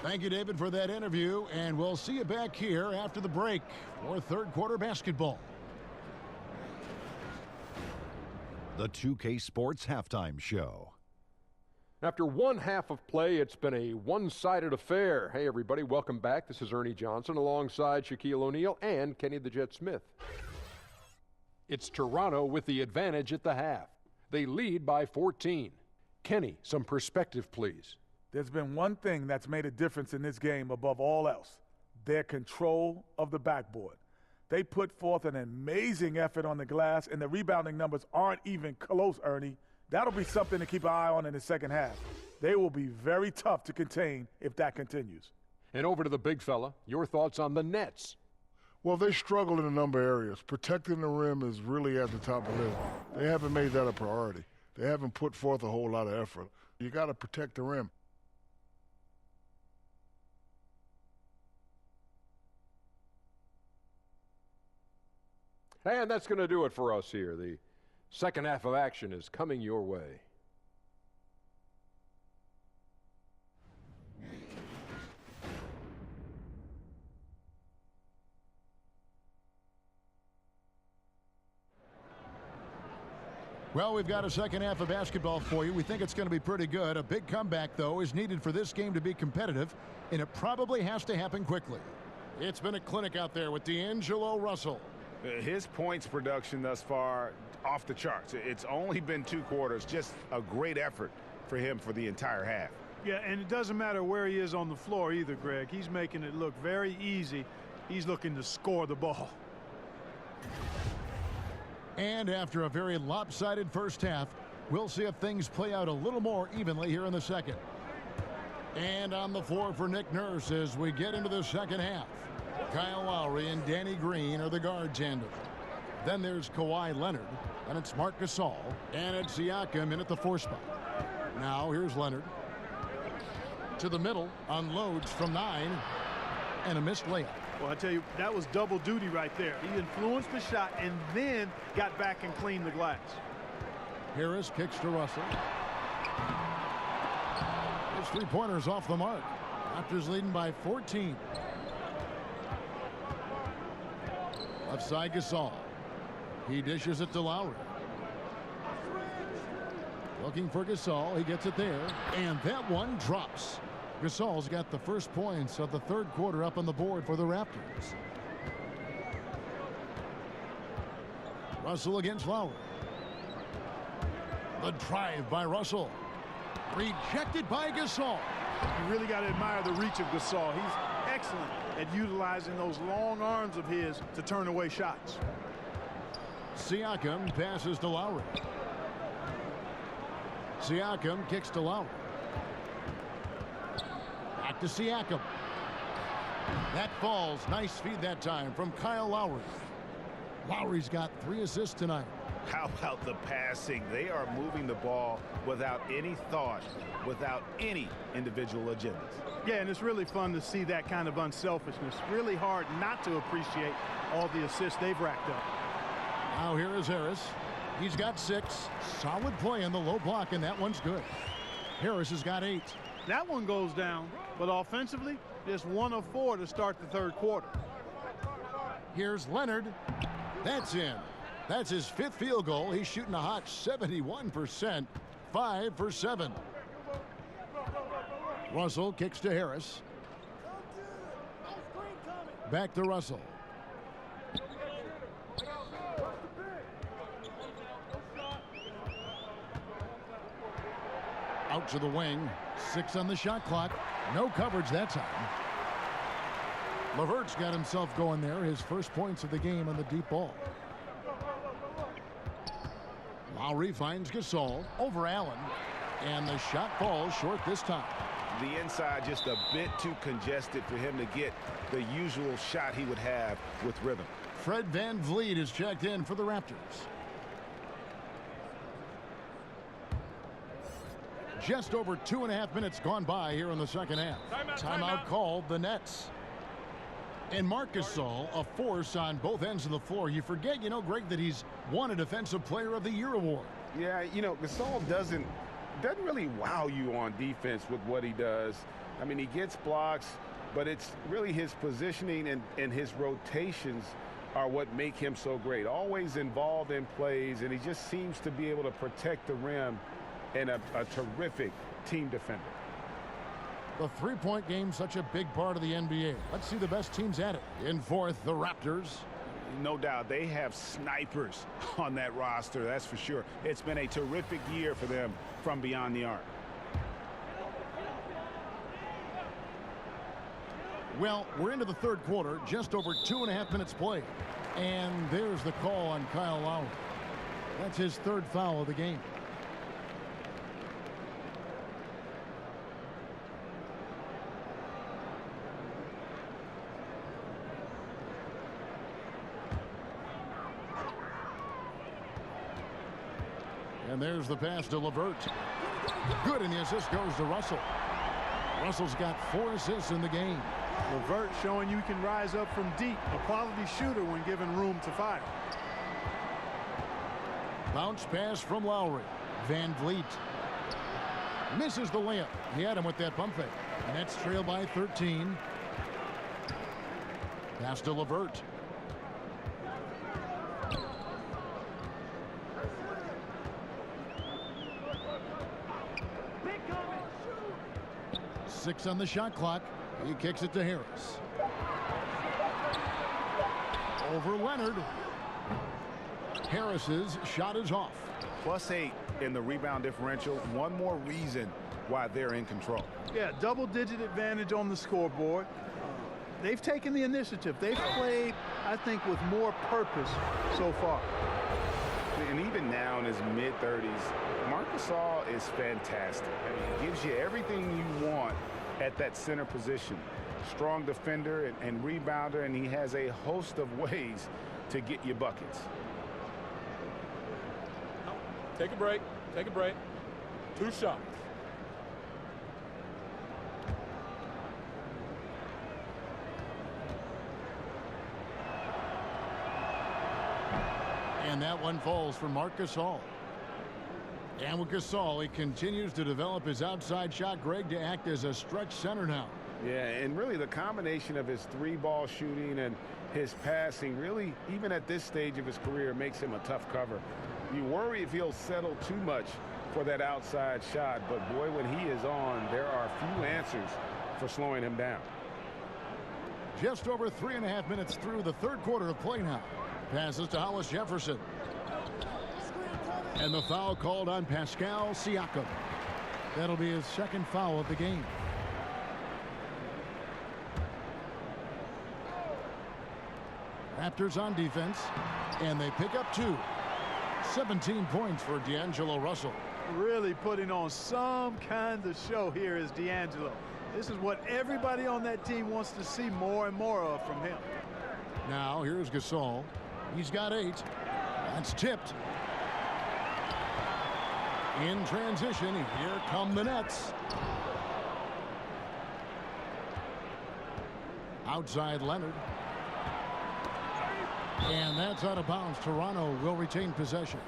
Thank you, David, for that interview, and we'll see you back here after the break for third quarter basketball. The 2K Sports Halftime Show. After one half of play, it's been a one-sided affair. Hey, everybody, welcome back. This is Ernie Johnson alongside Shaquille O'Neal and Kenny the Jet Smith. It's Toronto with the advantage at the half. They lead by 14. Kenny, some perspective, please. There's been one thing that's made a difference in this game above all else: their control of the backboard. They put forth an amazing effort on the glass, and the rebounding numbers aren't even close, Ernie. That'll be something to keep an eye on in the second half. They will be very tough to contain if that continues. And over to the big fella, your thoughts on the Nets. Well, they struggled in a number of areas. Protecting the rim is really at the top of the list. They haven't made that a priority. They haven't put forth a whole lot of effort. You got to protect the rim. And that's going to do it for us here. The second half of action is coming your way. Well, we've got a second half of basketball for you. We think it's going to be pretty good. A big comeback, though, is needed for this game to be competitive, and it probably has to happen quickly. It's been a clinic out there with D'Angelo Russell. His points production thus far, off the charts. It's only been 2 quarters, just a great effort for him for the entire half. Yeah, and it doesn't matter where he is on the floor either, Greg. He's making it look very easy. He's looking to score the ball. And after a very lopsided first half, we'll see if things play out a little more evenly here in the second. And on the floor for Nick Nurse as we get into the second half. Kyle Lowry and Danny Green are the guards handle. Then there's Kawhi Leonard, and it's Marc Gasol, and it's Siakam in at the 4 spot. Now here's Leonard. To the middle, unloads from 9, and a missed layup. Well, I tell you, that was double duty right there. He influenced the shot and then got back and cleaned the glass. Harris kicks to Russell. His 3-pointers off the mark. Raptors leading by 14. Left side Gasol. He dishes it to Lowry. Looking for Gasol. He gets it there. And that one drops. Gasol's got the first points of the third quarter up on the board for the Raptors. Russell against Lowry. The drive by Russell. Rejected by Gasol. You really got to admire the reach of Gasol. He's excellent at utilizing those long arms of his to turn away shots. Siakam passes to Lowry. Siakam kicks to Lowry. Back to Siakam. That falls. Nice feed that time from Kyle Lowry. Lowry's got 3 assists tonight. How about the passing? They are moving the ball without any thought, without any individual agendas. Yeah, and it's really fun to see that kind of unselfishness. Really hard not to appreciate all the assists they've racked up. Now here is Harris. He's got 6. Solid play in the low block, and that one's good. Harris has got 8. That one goes down, but offensively, just 1 of 4 to start the third quarter. Here's Leonard. That's in. That's his 5th field goal. He's shooting a hot 71%. 5 for 7. Russell kicks to Harris. Back to Russell. Out to the wing. 6 on the shot clock. No coverage that time. LeVert's got himself going there. His first points of the game on the deep ball. Lowry finds Gasol over Allen. And the shot falls short this time. The inside just a bit too congested for him to get the usual shot he would have with rhythm. Fred VanVleet is checked in for the Raptors. Just over 2.5 minutes gone by here in the second half. Timeout called the Nets. And Marc Gasol, a force on both ends of the floor. You forget, Greg, that he's won a Defensive Player of the Year award. Yeah, Gasol doesn't really wow you on defense with what he does. I mean, he gets blocks, but it's really his positioning and his rotations are what make him so great. Always involved in plays, and he just seems to be able to protect the rim and a terrific team defender. The three-point game, such a big part of the NBA. Let's see the best teams at it. In fourth, the Raptors. No doubt, they have snipers on that roster, that's for sure. It's been a terrific year for them from beyond the arc. Well, we're into the third quarter, just over 2.5 minutes played. And there's the call on Kyle Lowry. That's his third foul of the game. And there's the pass to LeVert. Good, and the assist goes to Russell. Russell's got 4 assists in the game. LeVert showing you can rise up from deep. A quality shooter when given room to fire. Bounce pass from Lowry. Van Vliet misses the layup. He had him with that pump fake. Nets trail by 13. Pass to LeVert. Six on the shot clock. He kicks it to Harris. Over Leonard. Harris's shot is off. +8 in the rebound differential. One more reason why they're in control. Yeah, double-digit advantage on the scoreboard. They've taken the initiative. They've played, I think, with more purpose so far. And even now in his mid-30s, Marc Gasol is fantastic. I mean, he gives you everything you want at that center position. Strong defender and rebounder, and he has a host of ways to get you buckets. Take a break. Take a break. 2 shots. And that one falls for Marc Gasol. And with Gasol, he continues to develop his outside shot, Greg, to act as a stretch center now. Yeah, and really the combination of his 3-ball shooting and his passing really, even at this stage of his career, makes him a tough cover. You worry if he'll settle too much for that outside shot, but boy, when he is on, there are few answers for slowing him down. Just over 3.5 minutes through the third quarter of play now. Passes to Hollis Jefferson. And the foul called on Pascal Siakam. That'll be his second foul of the game. Raptors on defense, and they pick up 2. 17 points for D'Angelo Russell. Really putting on some kind of show here is D'Angelo. This is what everybody on that team wants to see more and more of from him. Now here's Gasol. He's got 8. That's tipped. In transition, here come the Nets. Outside Leonard. And that's out of bounds. Toronto will retain possession.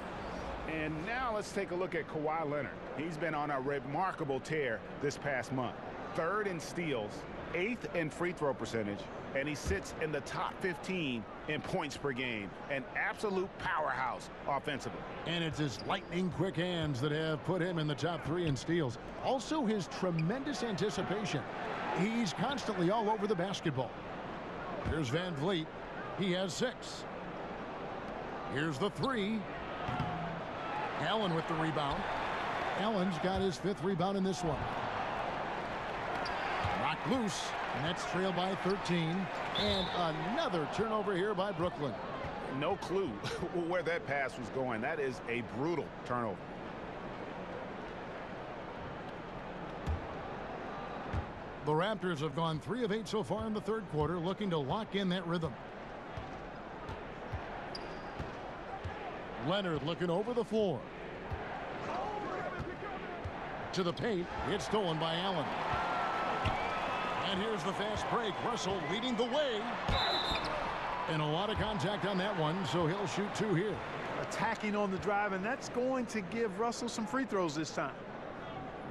And now let's take a look at Kawhi Leonard. He's been on a remarkable tear this past month. 3rd in steals, 8th in free throw percentage, and he sits in the top 15 in points per game. An absolute powerhouse offensively. And it's his lightning-quick hands that have put him in the top 3 in steals. Also his tremendous anticipation. He's constantly all over the basketball. Here's Van Vliet. He has 6. Here's the 3. Allen with the rebound. Allen's got his 5th rebound in this one. Knocked loose. Nets trail by 13. And another turnover here by Brooklyn. No clue where that pass was going. That is a brutal turnover. The Raptors have gone 3 of 8 so far in the third quarter, looking to lock in that rhythm. Leonard looking over the floor. To the paint. It's stolen by Allen. And here's the fast break. Russell leading the way. And a lot of contact on that one, so he'll shoot 2 here. Attacking on the drive, and that's going to give Russell some free throws this time.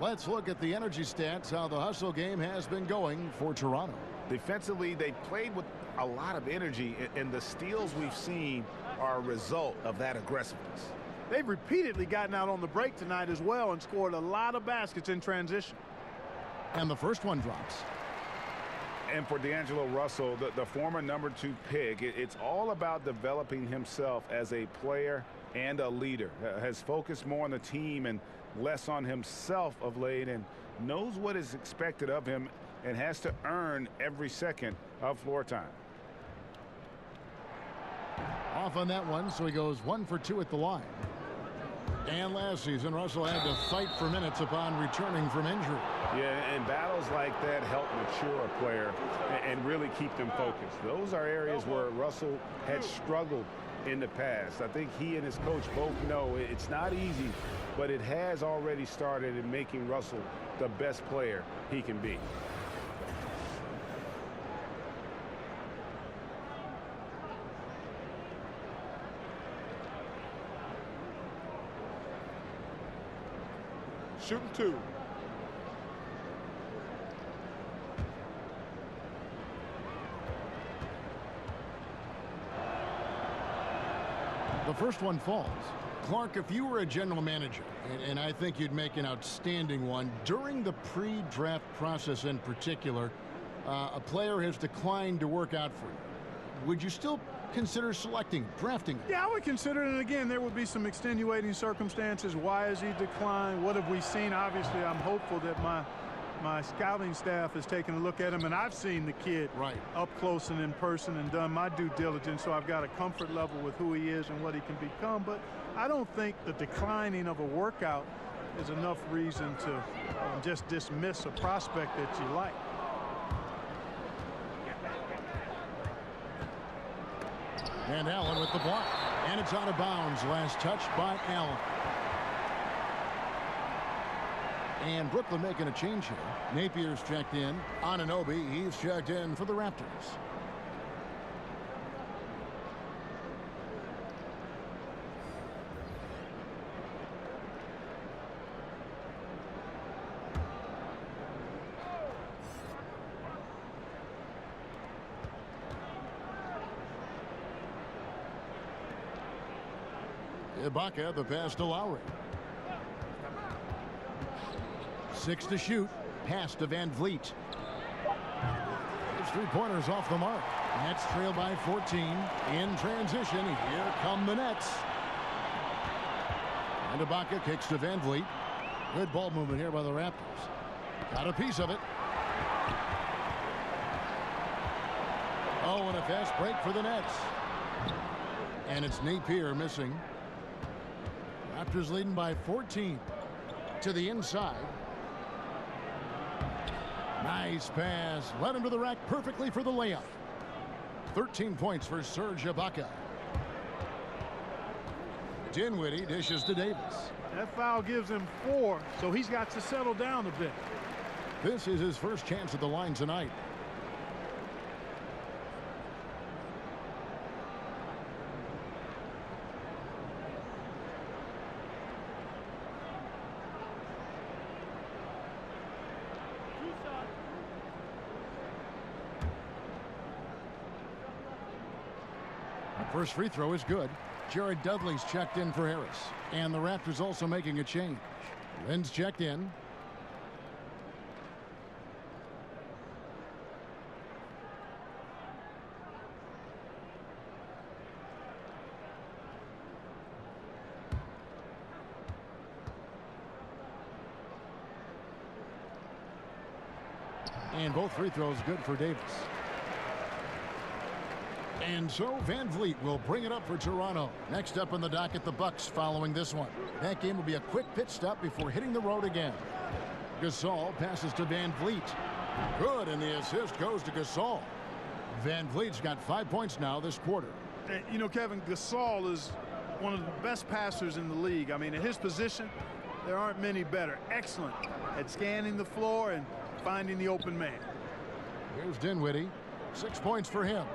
Let's look at the energy stats, how the hustle game has been going for Toronto. Defensively, they played with a lot of energy, and the steals we've seen are a result of that aggressiveness. They've repeatedly gotten out on the break tonight as well and scored a lot of baskets in transition. And the first one drops. And for D'Angelo Russell, the former #2 pick, it's all about developing himself as a player and a leader. Has focused more on the team and less on himself of late, and knows what is expected of him and has to earn every second of floor time. Off on that one, so he goes 1 for 2 at the line. And last season, Russell had to fight for minutes upon returning from injury. Yeah, and battles like that help mature a player and really keep them focused. Those are areas where Russell had struggled in the past. I think he and his coach both know it's not easy, but it has already started in making Russell the best player he can be. Shooting 2. The first one falls. Clark, if you were a general manager, and I think you'd make an outstanding one, during the pre-draft process in particular, a player has declined to work out for you. Would you still consider drafting? Yeah, I would consider it. And again, there would be some extenuating circumstances. Why has he declined? What have we seen? Obviously, I'm hopeful that my scouting staff has taken a look at him, and I've seen the kid up close and in person and done my due diligence, so I've got a comfort level with who he is and what he can become. But I don't think the declining of a workout is enough reason to just dismiss a prospect that you like. And Allen with the block. And it's out of bounds. Last touch by Allen. And Brooklyn making a change here. Napier's checked in. Anunoby, he's checked in for the Raptors. Ibaka, the pass to Lowry. 6 to shoot. Pass to Van Vliet. His 3-pointers off the mark. Nets trail by 14. In transition, here come the Nets. And Ibaka kicks to Van Vliet. Good ball movement here by the Raptors. Got a piece of it. Oh, and a fast break for the Nets. And it's Napier missing. Raptors leading by 14 to the inside. Nice pass. Led him to the rack perfectly for the layup. 13 points for Serge Ibaka. Dinwiddie dishes to Davis. That foul gives him 4, so he's got to settle down a bit. This is his first chance at the line tonight. First free throw is good. Jared Dudley's checked in for Harris. And the Raptors also making a change. Lynn's checked in. And both free throws good for Davis. And so Van Vliet will bring it up for Toronto. Next up on the docket, the Bucks following this one. That game will be a quick pit stop before hitting the road again. Gasol passes to Van Vliet. Good, and the assist goes to Gasol. Van Vliet's got 5 points now this quarter. You know, Kevin, Gasol is one of the best passers in the league. I mean, at his position, there aren't many better. Excellent at scanning the floor and finding the open man. Here's Dinwiddie. 6 points for him.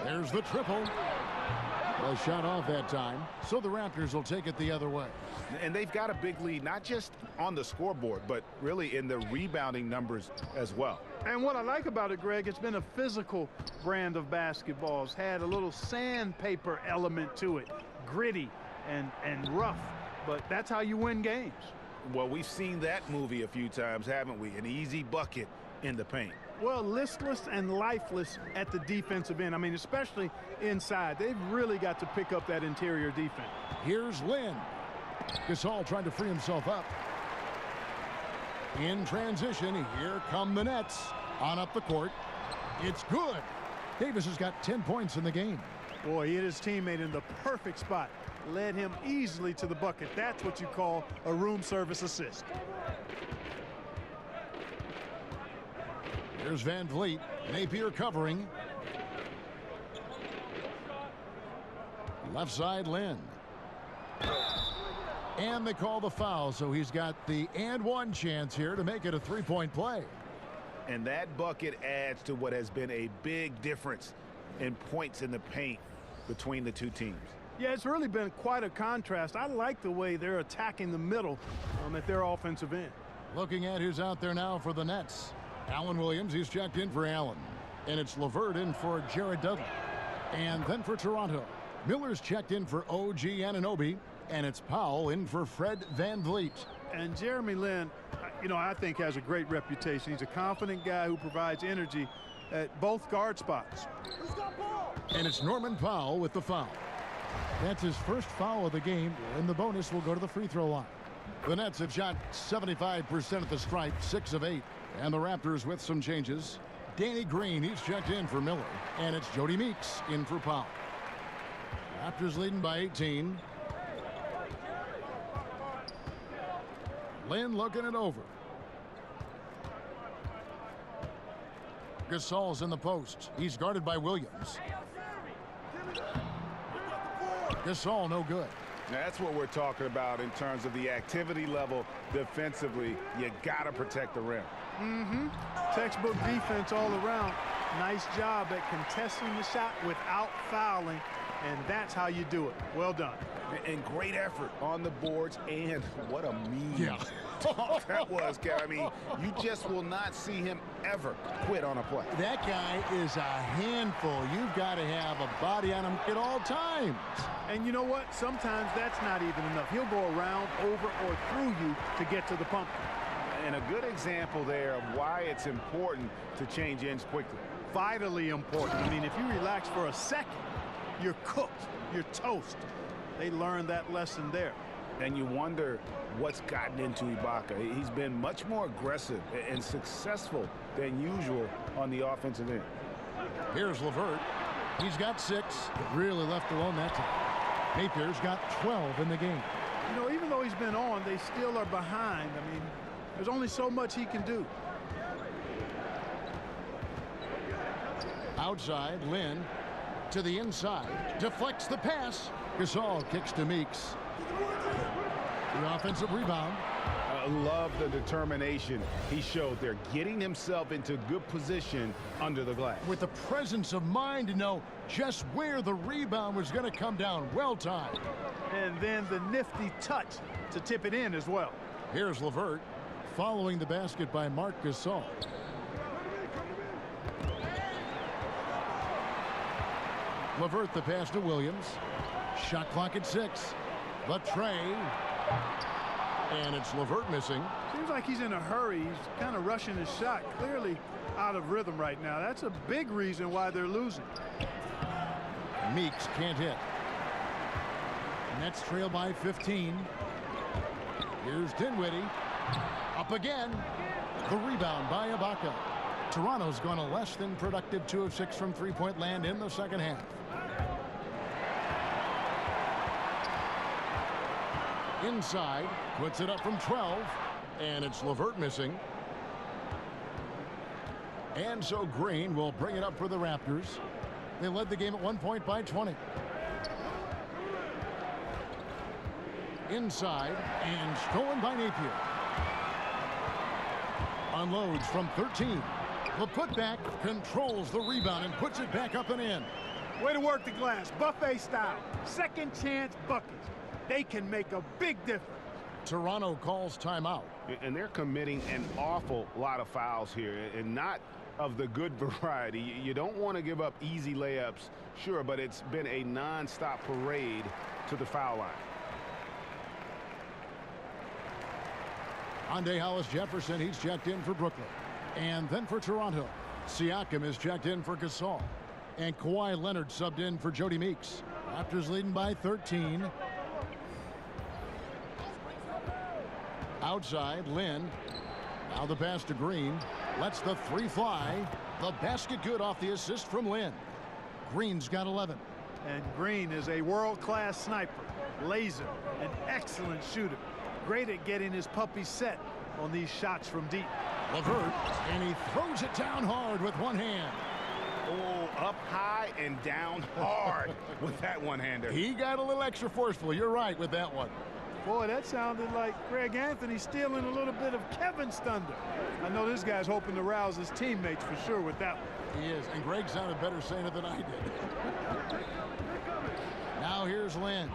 There's the triple. A shot off that time, so the Raptors will take it the other way. And they've got a big lead, not just on the scoreboard, but really in the rebounding numbers as well. And what I like about it, Greg, it's been a physical brand of basketball. It's had a little sandpaper element to it, gritty and rough, but that's how you win games. Well, we've seen that movie a few times, haven't we? An easy bucket in the paint. Well, listless and lifeless at the defensive end. I mean, especially inside. They've really got to pick up that interior defense. Here's Lynn. Gasol trying to free himself up. In transition, here come the Nets. On up the court. It's good. Davis has got 10 points in the game. Boy, he hit his teammate in the perfect spot. Led him easily to the bucket. That's what you call a room service assist. Here's Van Vliet. Napier covering. Left side, Lynn. And they call the foul, so he's got the and one chance here to make it a three-point play. And that bucket adds to what has been a big difference in points in the paint between the two teams. Yeah, it's really been quite a contrast. I like the way they're attacking the middle at their offensive end. Looking at who's out there now for the Nets. Allen Williams, he's checked in for Allen. And it's LeVert in for Jared Dudley. And then for Toronto, Miller's checked in for OG Anunoby. And it's Powell in for Fred Van Vliet. And Jeremy Lin, I think has a great reputation. He's a confident guy who provides energy at both guard spots. And it's Norman Powell with the foul. That's his first foul of the game, and the bonus will go to the free throw line. The Nets have shot 75% at the stripe, 6 of 8. And the Raptors with some changes. Danny Green, he's checked in for Miller. And it's Jody Meeks in for Powell. Raptors leading by 18. Lynn looking it over. Gasol's in the post. He's guarded by Williams. Gasol no good. Now, that's what we're talking about in terms of the activity level defensively. You got to protect the rim. Textbook defense all around. Nice job at contesting the shot without fouling, and that's how you do it. Well done. And great effort on the boards, and what a mean that was, Kev. I mean, you just will not see him ever quit on a play. That guy is a handful. You've got to have a body on him at all times. And you know what? Sometimes that's not even enough. He'll go around, over, or through you to get to the pumpkin. And a good example there of why it's important to change ends quickly. Vitally important. I mean, if you relax for a second, you're cooked. You're toast. They learned that lesson there. And you wonder what's gotten into Ibaka. He's been much more aggressive and successful than usual on the offensive end. Here's LeVert. He's got 6, but really left alone that time. Napier's got 12 in the game. Even though he's been on, they still are behind. I mean, there's only so much he can do. Outside, Lynn to the inside. Deflects the pass. Gasol kicks to Meeks. The offensive rebound. I love the determination he showed there, getting himself into good position under the glass. With the presence of mind to know just where the rebound was going to come down. Well timed. And then the nifty touch to tip it in as well. Here's LeVert following the basket by Marc Gasol. LeVert the pass to Williams. Shot clock at 6. The tray. And it's LeVert missing. Seems like he's in a hurry. He's kind of rushing his shot. Clearly out of rhythm right now. That's a big reason why they're losing. Meeks can't hit. Nets trail by 15. Here's Dinwiddie. Up again. The rebound by Ibaka. Toronto's gone a less than productive 2 of 6 from three-point land in the second half. Inside, puts it up from 12, and it's LeVert missing. And so Green will bring it up for the Raptors. They led the game at 1 point by 20. Inside, and stolen by Napier. Unloads from 13. The putback controls the rebound and puts it back up and in. Way to work the glass, buffet style. Second chance buckets. They can make a big difference. Toronto calls timeout. And they're committing an awful lot of fouls here, and not of the good variety. You don't want to give up easy layups, sure, but it's been a non-stop parade to the foul line. Andre Hollis-Jefferson, he's checked in for Brooklyn. And then for Toronto, Siakam is checked in for Gasol. And Kawhi Leonard subbed in for Jody Meeks. Raptors leading by 13. Outside, Lynn. Now the pass to Green. Lets the three fly. The basket good off the assist from Lynn. Green's got 11. And Green is a world-class sniper, laser, an excellent shooter. Great at getting his puppy set on these shots from deep. LeVert, and he throws it down hard with one hand. Oh, up high and down hard with that one-hander. He got a little extra forceful. You're right with that one. Boy, that sounded like Greg Anthony stealing a little bit of Kevin's thunder. I know this guy's hoping to rouse his teammates for sure with that one. He is, and Greg sounded better saying it than I did. Now here's Lynn.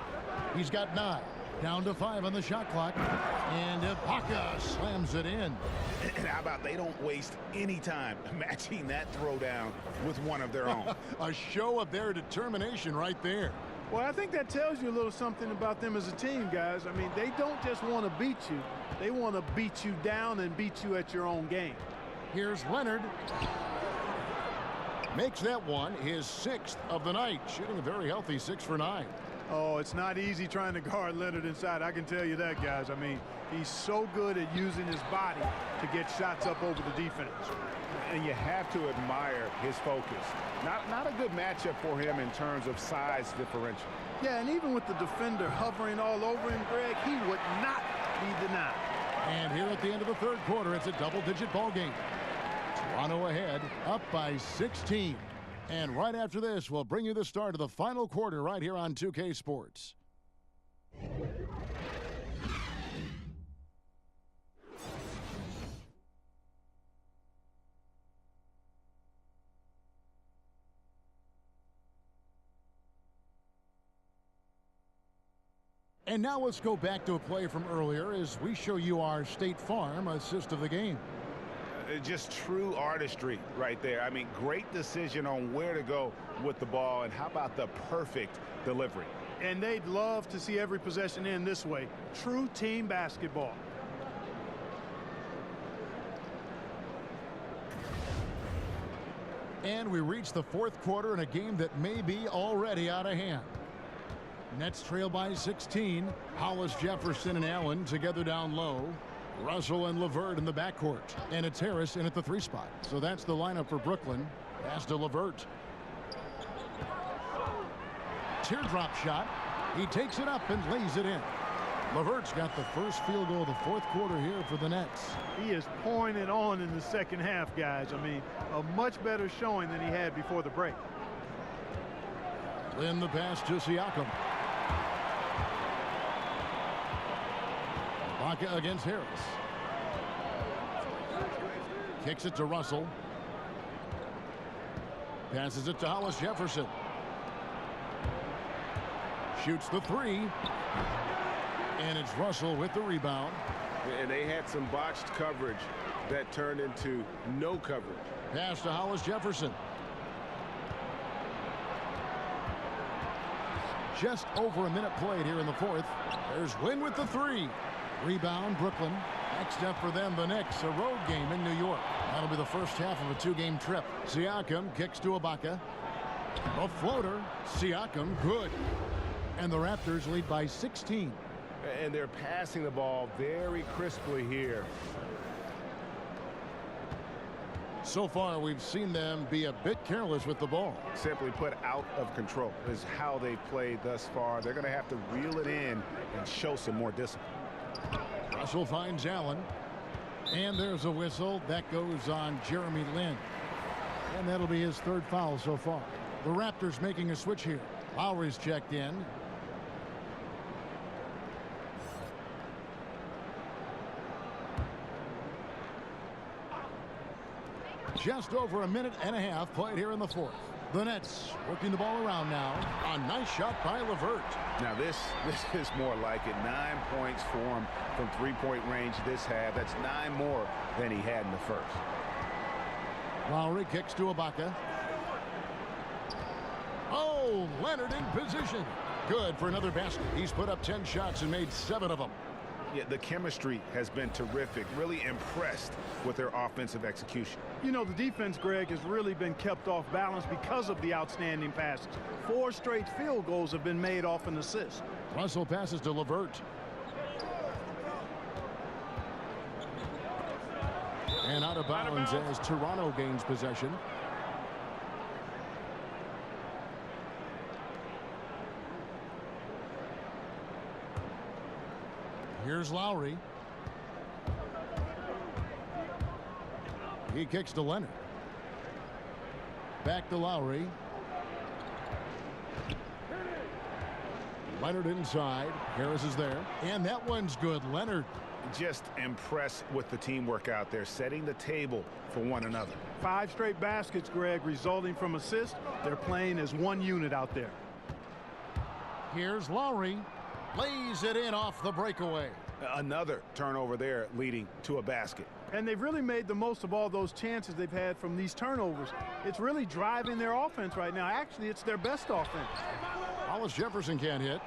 He's got 9. Down to 5 on the shot clock. And Ibaka slams it in. And how about they don't waste any time matching that throwdown with one of their own. A show of their determination right there. Well, I think that tells you a little something about them as a team, guys. I mean, they don't just want to beat you. They want to beat you down and beat you at your own game. Here's Leonard. Makes that one his 6th of the night, shooting a very healthy 6 for 9. Oh, it's not easy trying to guard Leonard inside. I can tell you that, guys. I mean, he's so good at using his body to get shots up over the defense. And you have to admire his focus. Not a good matchup for him in terms of size differential. Yeah, and even with the defender hovering all over him, Greg, he would not be denied. And here at the end of the third quarter, it's a double-digit ball game. Toronto ahead, up by 16. And right after this, we'll bring you the start of the final quarter right here on 2K Sports. And now let's go back to a play from earlier as we show you our State Farm assist of the game. Just true artistry right there. I mean, great decision on where to go with the ball, and how about the perfect delivery. And they'd love to see every possession end this way. True team basketball. And we reach the fourth quarter in a game that may be already out of hand. Nets trail by 16. Hollis, Jefferson, and Allen together down low. Russell and LeVert in the backcourt. And it's Harris in at the 3 spot. So that's the lineup for Brooklyn. Pass to LeVert. Teardrop shot. He takes it up and lays it in. LeVert's got the first field goal of the fourth quarter here for the Nets. He is pouring it on in the second half, guys. I mean, a much better showing than he had before the break. Lynn the pass to Siakam. Ibaka against Harris. Kicks it to Russell. Passes it to Hollis Jefferson. Shoots the 3. And it's Russell with the rebound. And they had some botched coverage that turned into no coverage. Pass to Hollis Jefferson. Just over a minute played here in the fourth. There's Lynn with the 3. Rebound, Brooklyn. Next up for them, the Knicks, a road game in New York. That'll be the first half of a 2-game trip. Siakam kicks to Ibaka. A floater. Siakam, good. And the Raptors lead by 16. And they're passing the ball very crisply here. So far, we've seen them be a bit careless with the ball. Simply put, out of control is how they've played thus far. They're going to have to reel it in and show some more discipline. Russell finds Allen. And there's a whistle. That goes on Jeremy Lin. And that'll be his 3rd foul so far. The Raptors making a switch here. Lowry's checked in. just over a minute and a half played here in the fourth. The Nets working the ball around now. A nice shot by LeVert. Now this is more like it. 9 points for him from three-point range this half. That's 9 more than he had in the first. Lowry kicks to Ibaka. Oh, Leonard in position. Good for another basket. He's put up 10 shots and made 7 of them. Yeah, the chemistry has been terrific. Really impressed with their offensive execution. You know, the defense, Greg, has really been kept off balance because of the outstanding passes. 4 straight field goals have been made off an assist. Russell passes to LeVert. And out of bounds as Toronto gains possession. Here's Lowry. He kicks to Leonard. Back to Lowry. Leonard inside. Harris is there. And that one's good. Leonard. Just impressed with the teamwork out there, setting the table for one another. 5 straight baskets, Greg, resulting from assists. They're playing as one unit out there. Here's Lowry. Lays it in off the breakaway. Another turnover there leading to a basket. And they've really made the most of all those chances they've had from these turnovers. It's really driving their offense right now. Actually, it's their best offense. Hollis Jefferson can't hit.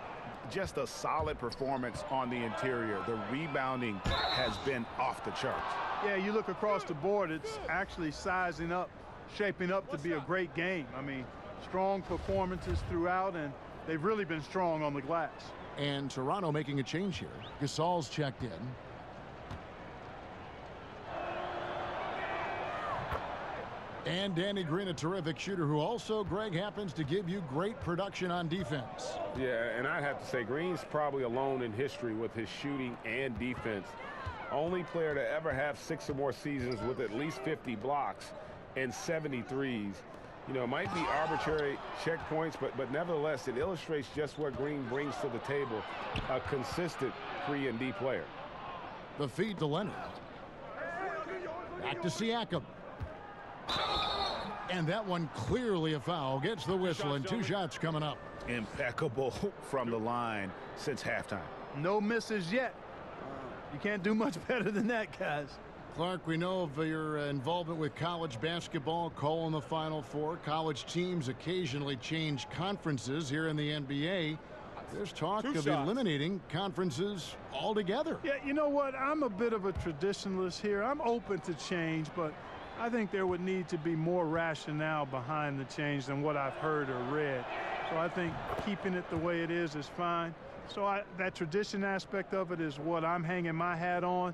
Just a solid performance on the interior. The rebounding has been off the charts. Yeah, you look across the board, it's actually sizing up, shaping up to be a great game. I mean, strong performances throughout, and they've really been strong on the glass. And Toronto making a change here. Gasol's checked in. And Danny Green, a terrific shooter who also, Greg, happens to give you great production on defense. Yeah, and I'd have to say Green's probably alone in history with his shooting and defense. Only player to ever have 6 or more seasons with at least 50 blocks and 73s. You know, it might be arbitrary checkpoints, but nevertheless, it illustrates just what Green brings to the table. A consistent 3 and D player. The feed to Leonard. Back to Siakam. And that one clearly a foul. Gets the whistle, and 2 shots coming up. Impeccable from the line since halftime. No misses yet. You can't do much better than that, guys. Clark, we know of your involvement with college basketball, calling the Final Four. College teams occasionally change conferences here in the NBA. There's talk of eliminating conferences altogether. Yeah, you know what? I'm a bit of a traditionalist here. I'm open to change, but I think there would need to be more rationale behind the change than what I've heard or read. So I think keeping it the way it is fine. So that tradition aspect of it is what I'm hanging my hat on.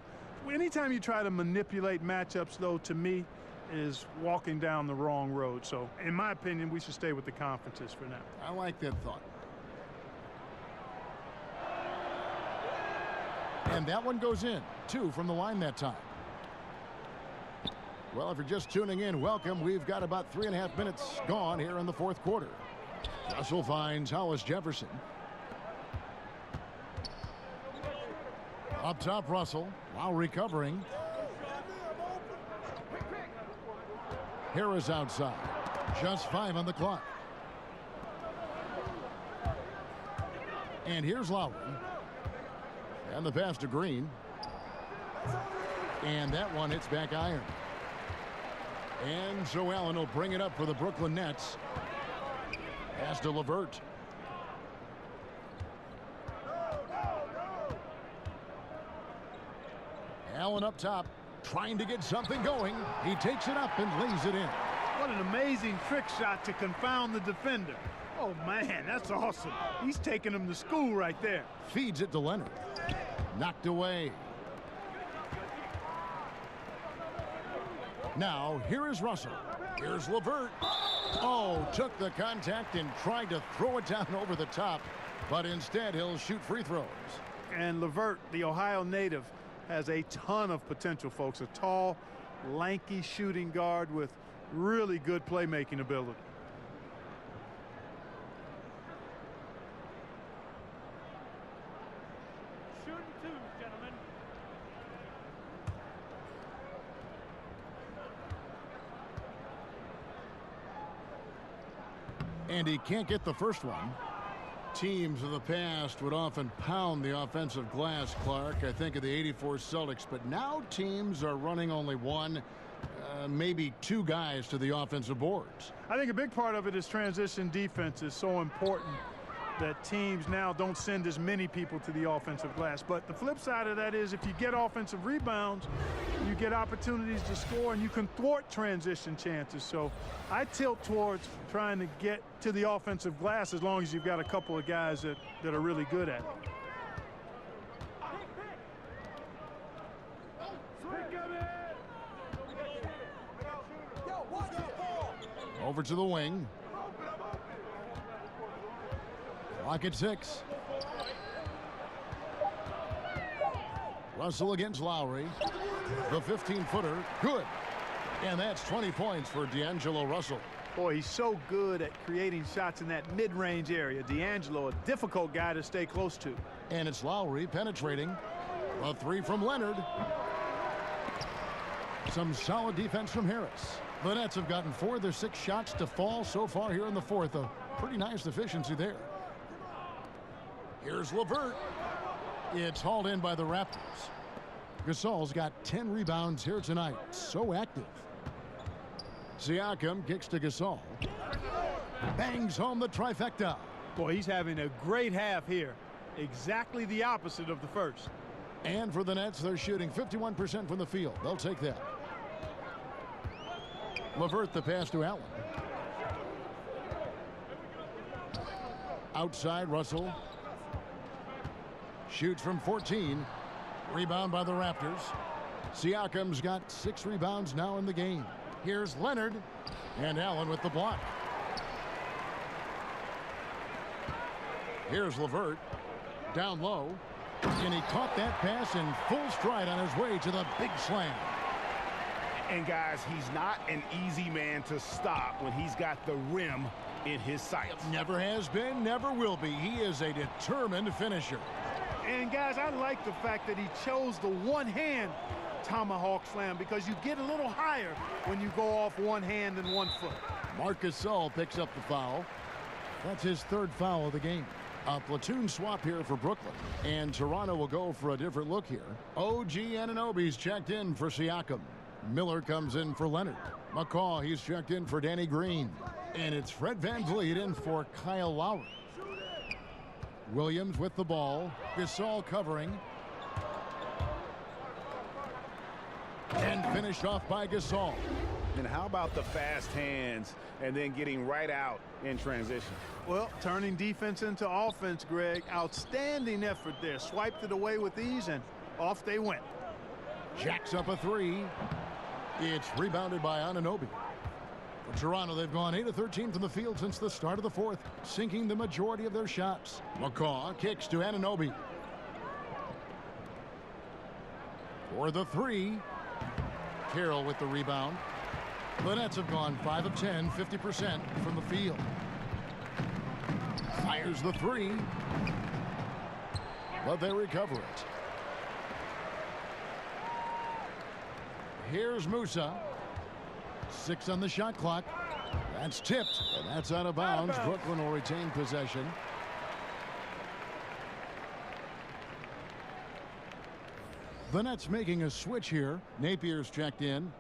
Anytime you try to manipulate matchups, though, to me, is walking down the wrong road. So, in my opinion, we should stay with the conferences for now. I like that thought. And that one goes in. 2 from the line that time. Well, if you're just tuning in, welcome. We've got about 3.5 minutes gone here in the fourth quarter. Russell finds Hollis Jefferson. Up top, Russell. Lowry covering. Harris outside. Just 5 on the clock. And here's Lowry. And the pass to Green. And that one hits back iron. And Joe Allen will bring it up for the Brooklyn Nets. Pass to LeVert. Allen up top, trying to get something going. He takes it up and lays it in. What an amazing trick shot to confound the defender. Oh, man, that's awesome. He's taking him to school right there. Feeds it to Leonard. Knocked away. Now, here is Russell. Here's LeVert. Oh, took the contact and tried to throw it down over the top, but instead he'll shoot free throws. And LeVert, the Ohio native, has a ton of potential, folks. A tall, lanky shooting guard with really good playmaking ability. Shooting 2, gentlemen. And he can't get the first one. Teams of the past would often pound the offensive glass, Clark. I think of the '84 Celtics, but now teams are running only one, maybe two guys to the offensive boards. I think a big part of it is transition defense is so important that teams now don't send as many people to the offensive glass. But the flip side of that is if you get offensive rebounds, you get opportunities to score and you can thwart transition chances. So I tilt towards trying to get to the offensive glass as long as you've got a couple of guys that are really good at it. Over to the wing. Clock at 6. Russell against Lowry. The 15-footer, good. And that's 20 points for D'Angelo Russell. Boy, he's so good at creating shots in that mid-range area. D'Angelo, a difficult guy to stay close to. And it's Lowry penetrating. A 3 from Leonard. Some solid defense from Harris. The Nets have gotten 4 of their 6 shots to fall so far here in the fourth. A pretty nice efficiency there. Here's LeVert. It's hauled in by the Raptors. Gasol's got 10 rebounds here tonight. So active. Siakam kicks to Gasol. Bangs home the trifecta. Boy, he's having a great half here. Exactly the opposite of the first. And for the Nets, they're shooting 51% from the field. They'll take that. LeVert the pass to Allen. Outside, Russell. Shoots from 14. Rebound by the Raptors. Siakam's got 6 rebounds now in the game. Here's Leonard. And Allen with the block. Here's LeVert. Down low. And he caught that pass in full stride on his way to the big slam. And guys, he's not an easy man to stop when he's got the rim in his sights. Never has been, never will be. He is a determined finisher. And guys, I like the fact that he chose the one-hand tomahawk slam because you get a little higher when you go off one hand and 1 foot. Marc Gasol picks up the foul. That's his 3rd foul of the game. A platoon swap here for Brooklyn. And Toronto will go for a different look here. OG Anunoby's checked in for Siakam. Miller comes in for Leonard. McCaw, he's checked in for Danny Green. And it's Fred VanVleet in for Kyle Lowry. Williams with the ball. Gasol covering. And finished off by Gasol. And how about the fast hands and then getting right out in transition? Well, turning defense into offense, Greg. Outstanding effort there. Swiped it away with ease and off they went. Jacks up a 3. It's rebounded by Anunoby. For Toronto, they've gone 8 of 13 from the field since the start of the fourth, sinking the majority of their shots. McCaw kicks to Anunoby. For the 3. Carroll with the rebound. The Nets have gone 5 of 10, 50% from the field. Fires the 3. But they recover it. Here's Musa. 6 on the shot clock. That's tipped, and that's out of bounds. Brooklyn will retain possession. The Nets making a switch here. Napier's checked in.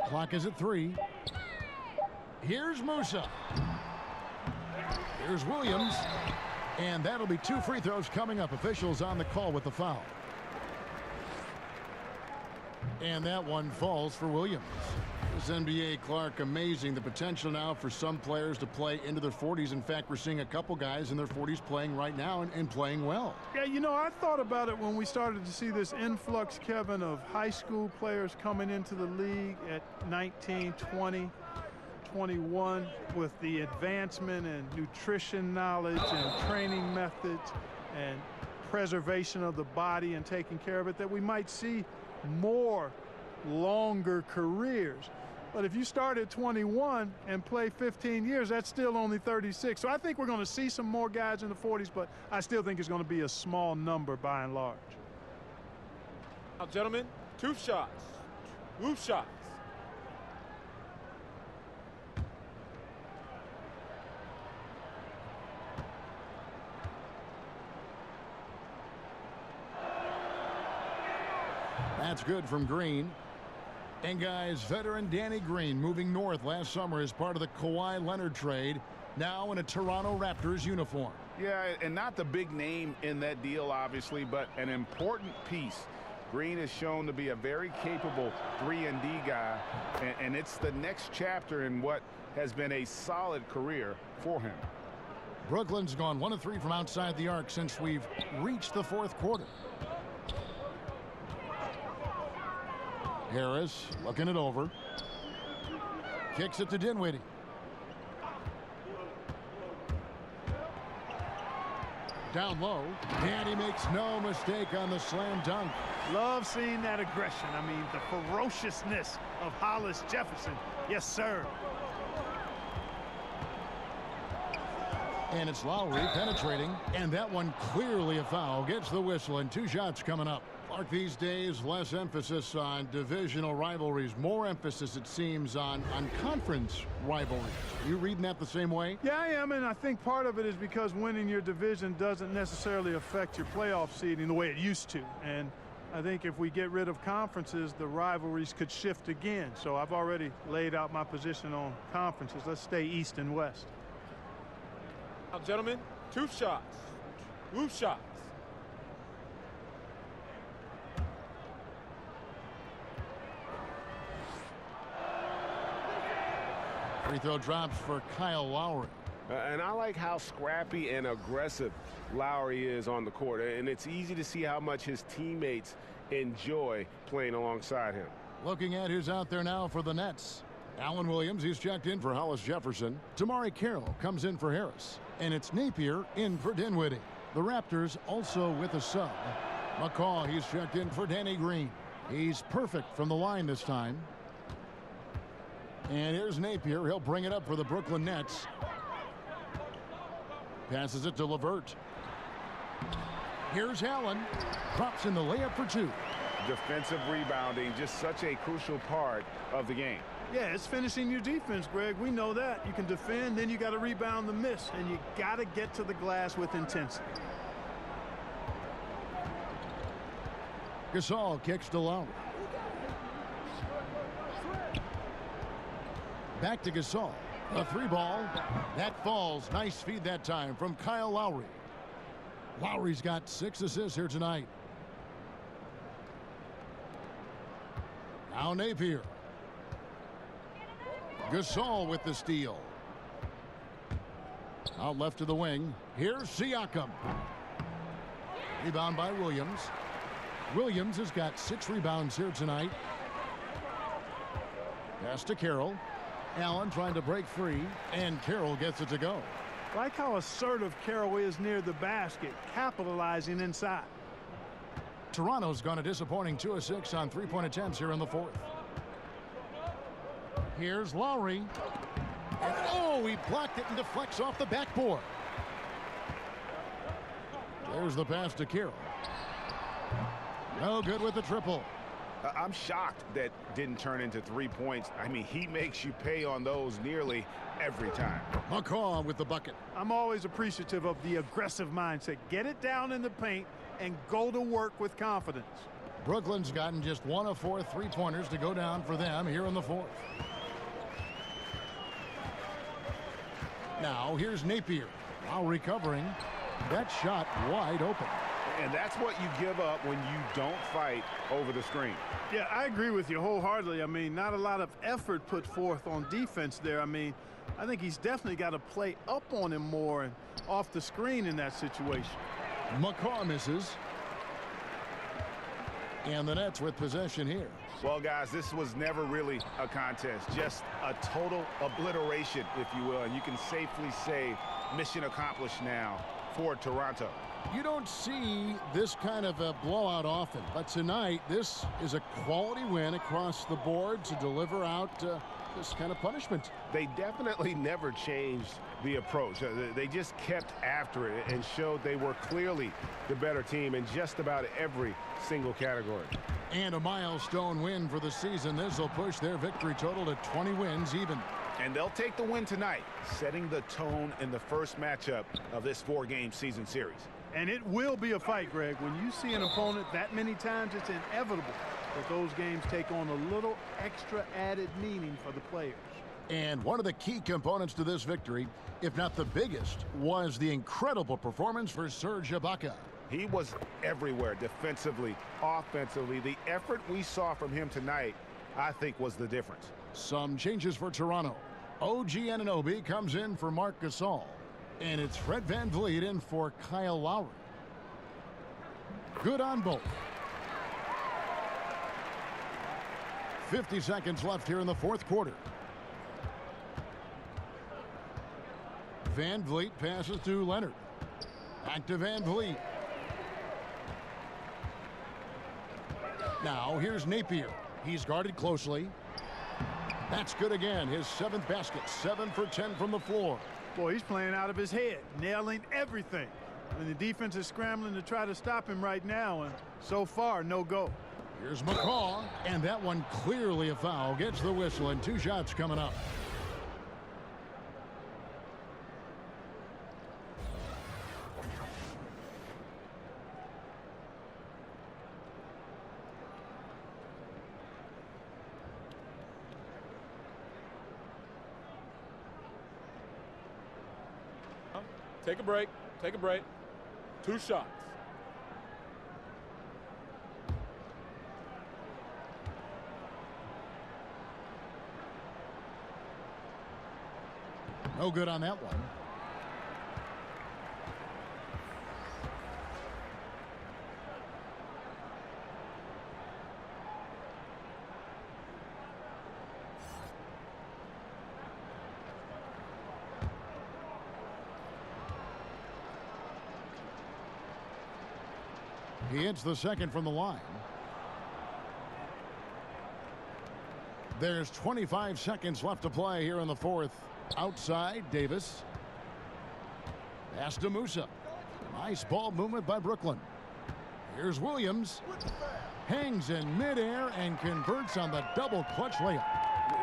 Clock is at 3. Here's Musa. Here's Williams. And that'll be 2 free throws coming up. Officials on the call with the foul. And that one falls for Williams. This NBA, Clark, amazing. The potential now for some players to play into their 40s. In fact, we're seeing a couple guys in their 40s playing right now and playing well. Yeah, you know, I thought about it when we started to see this influx, Kevin, of high school players coming into the league at 19, 20, 21 with the advancement in nutrition knowledge and training methods and preservation of the body and taking care of it, that we might see more longer careers. But if you start at 21 and play 15 years, that's still only 36. So I think we're going to see some more guys in the 40s, but I still think it's going to be a small number by and large. Now, gentlemen, 2 shots. 2 shots. That's good from Green. And guys, veteran Danny Green moving north last summer as part of the Kawhi Leonard trade, now in a Toronto Raptors uniform. Yeah, and not the big name in that deal, obviously, but an important piece. Green is shown to be a very capable 3-and-D guy, and it's the next chapter in what has been a solid career for him. Brooklyn's gone 1 of 3 from outside the arc since we've reached the 4th quarter. Harris looking it over. Kicks it to Dinwiddie. Down low, and he makes no mistake on the slam dunk. Love seeing that aggression. I mean, the ferociousness of Hollis Jefferson. Yes, sir. And it's Lowry penetrating, and that one clearly a foul. Gets the whistle, and 2 shots coming up. Clark, these days, less emphasis on divisional rivalries, more emphasis, it seems, on conference rivalries. You reading that the same way? Yeah, I am, and I think part of it is because winning your division doesn't necessarily affect your playoff seeding the way it used to. And I think if we get rid of conferences, the rivalries could shift again. So I've already laid out my position on conferences. Let's stay East and West. Now, gentlemen, 2 shots. 2 shots. Free throw drops for Kyle Lowry. And I like how scrappy and aggressive Lowry is on the court. And it's easy to see how much his teammates enjoy playing alongside him. Looking at who's out there now for the Nets. Allen Williams, he's checked in for Hollis Jefferson. Tamari Carroll comes in for Harris. And it's Napier in for Dinwiddie. The Raptors also with a sub. McCaw, he's checked in for Danny Green. He's perfect from the line this time. And here's Napier. He'll bring it up for the Brooklyn Nets. Passes it to LeVert. Here's Allen. Drops in the layup for 2. Defensive rebounding, just such a crucial part of the game. Yeah, it's finishing your defense, Greg. We know that. You can defend, then you got to rebound the miss, and you got to get to the glass with intensity. Gasol kicks to Lowry. Back to Gasol. A 3-ball. That falls. Nice feed that time from Kyle Lowry. Lowry's got 6 assists here tonight. Now Napier. Gasol with the steal. Out left to the wing. Here's Siakam. Rebound by Williams. Williams has got 6 rebounds here tonight. Pass to Carroll. Allen trying to break free, and Carroll gets it to go. Like how assertive Carroll is near the basket, capitalizing inside. Toronto's gone a disappointing 2 of 6 on 3-point attempts here in the 4th. Here's Lowry. And oh, he blocked it and deflects off the backboard. There's the pass to Carroll. No good with the triple. I'm shocked that didn't turn into 3 points. I mean, he makes you pay on those nearly every time. McCaw with the bucket. I'm always appreciative of the aggressive mindset. Get it down in the paint and go to work with confidence. Brooklyn's gotten just 1 of 4 3-pointers to go down for them here in the 4th. Now here's Napier. Now recovering. That shot wide open. And that's what you give up when you don't fight over the screen. Yeah, I agree with you wholeheartedly. I mean, not a lot of effort put forth on defense there. I mean, I think he's definitely got to play up on him more and off the screen in that situation. McCaw misses. And the Nets with possession here. Well, guys, this was never really a contest, just a total obliteration, if you will. And you can safely say mission accomplished now for Toronto. You don't see this kind of a blowout often, but tonight this is a quality win across the board to deliver out this kind of punishment. They definitely never changed the approach. They just kept after it and showed they were clearly the better team in just about every single category. And a milestone win for the season. This will push their victory total to 20 wins even. And they'll take the win tonight, setting the tone in the first matchup of this 4-game season series. And it will be a fight, Greg. When you see an opponent that many times, it's inevitable that those games take on a little extra added meaning for the players. And one of the key components to this victory, if not the biggest, was the incredible performance for Serge Ibaka. He was everywhere defensively, offensively. The effort we saw from him tonight, I think, was the difference. Some changes for Toronto. OG Anunoby comes in for Marc Gasol. And it's Fred VanVleet in for Kyle Lowry. Good on both. 50 seconds left here in the fourth quarter. VanVleet passes to Leonard. Back to VanVleet. Now here's Napier. He's guarded closely. That's good again. His 7th basket. 7 for 10 from the floor. Boy, he's playing out of his head, nailing everything. And the defense is scrambling to try to stop him right now, and so far, no go. Here's McCaw, and that one clearly a foul. Gets the whistle, and 2 shots coming up. Take a break. Take a break. 2 shots. No good on that one. He hits the second from the line. There's 25 seconds left to play here in the fourth. Outside, Davis. Pass to Musa. Nice ball movement by Brooklyn. Here's Williams. Hangs in midair and converts on the double clutch layup.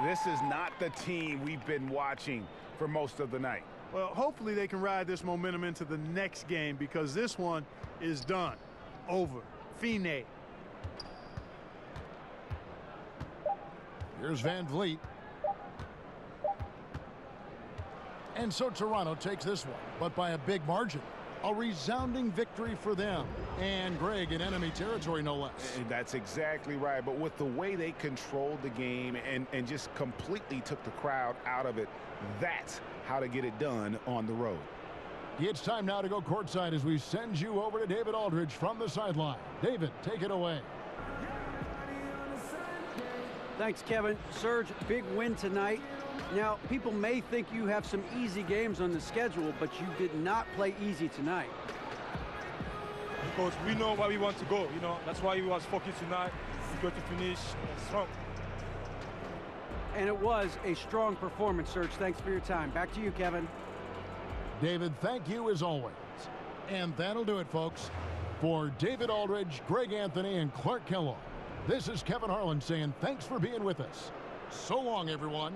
This is not the team we've been watching for most of the night. Well, hopefully they can ride this momentum into the next game, because this one is done. Over. Fine. Here's VanVleet. And so Toronto takes this one, but by a big margin. A resounding victory for them. And Greg, in enemy territory, no less. And that's exactly right. But with the way they controlled the game and just completely took the crowd out of it, that's how to get it done on the road. It's time now to go courtside as we send you over to David Aldridge from the sideline. David, take it away. Thanks, Kevin. Serge, big win tonight. Now, people may think you have some easy games on the schedule, but you did not play easy tonight. Because we know where we want to go, you know. That's why we was focused tonight. We got to finish strong. And it was a strong performance, Serge. Thanks for your time. Back to you, Kevin. David, thank you as always. And that'll do it, folks. For David Aldridge, Greg Anthony, and Clark Kellogg, this is Kevin Harlan saying thanks for being with us. So long, everyone.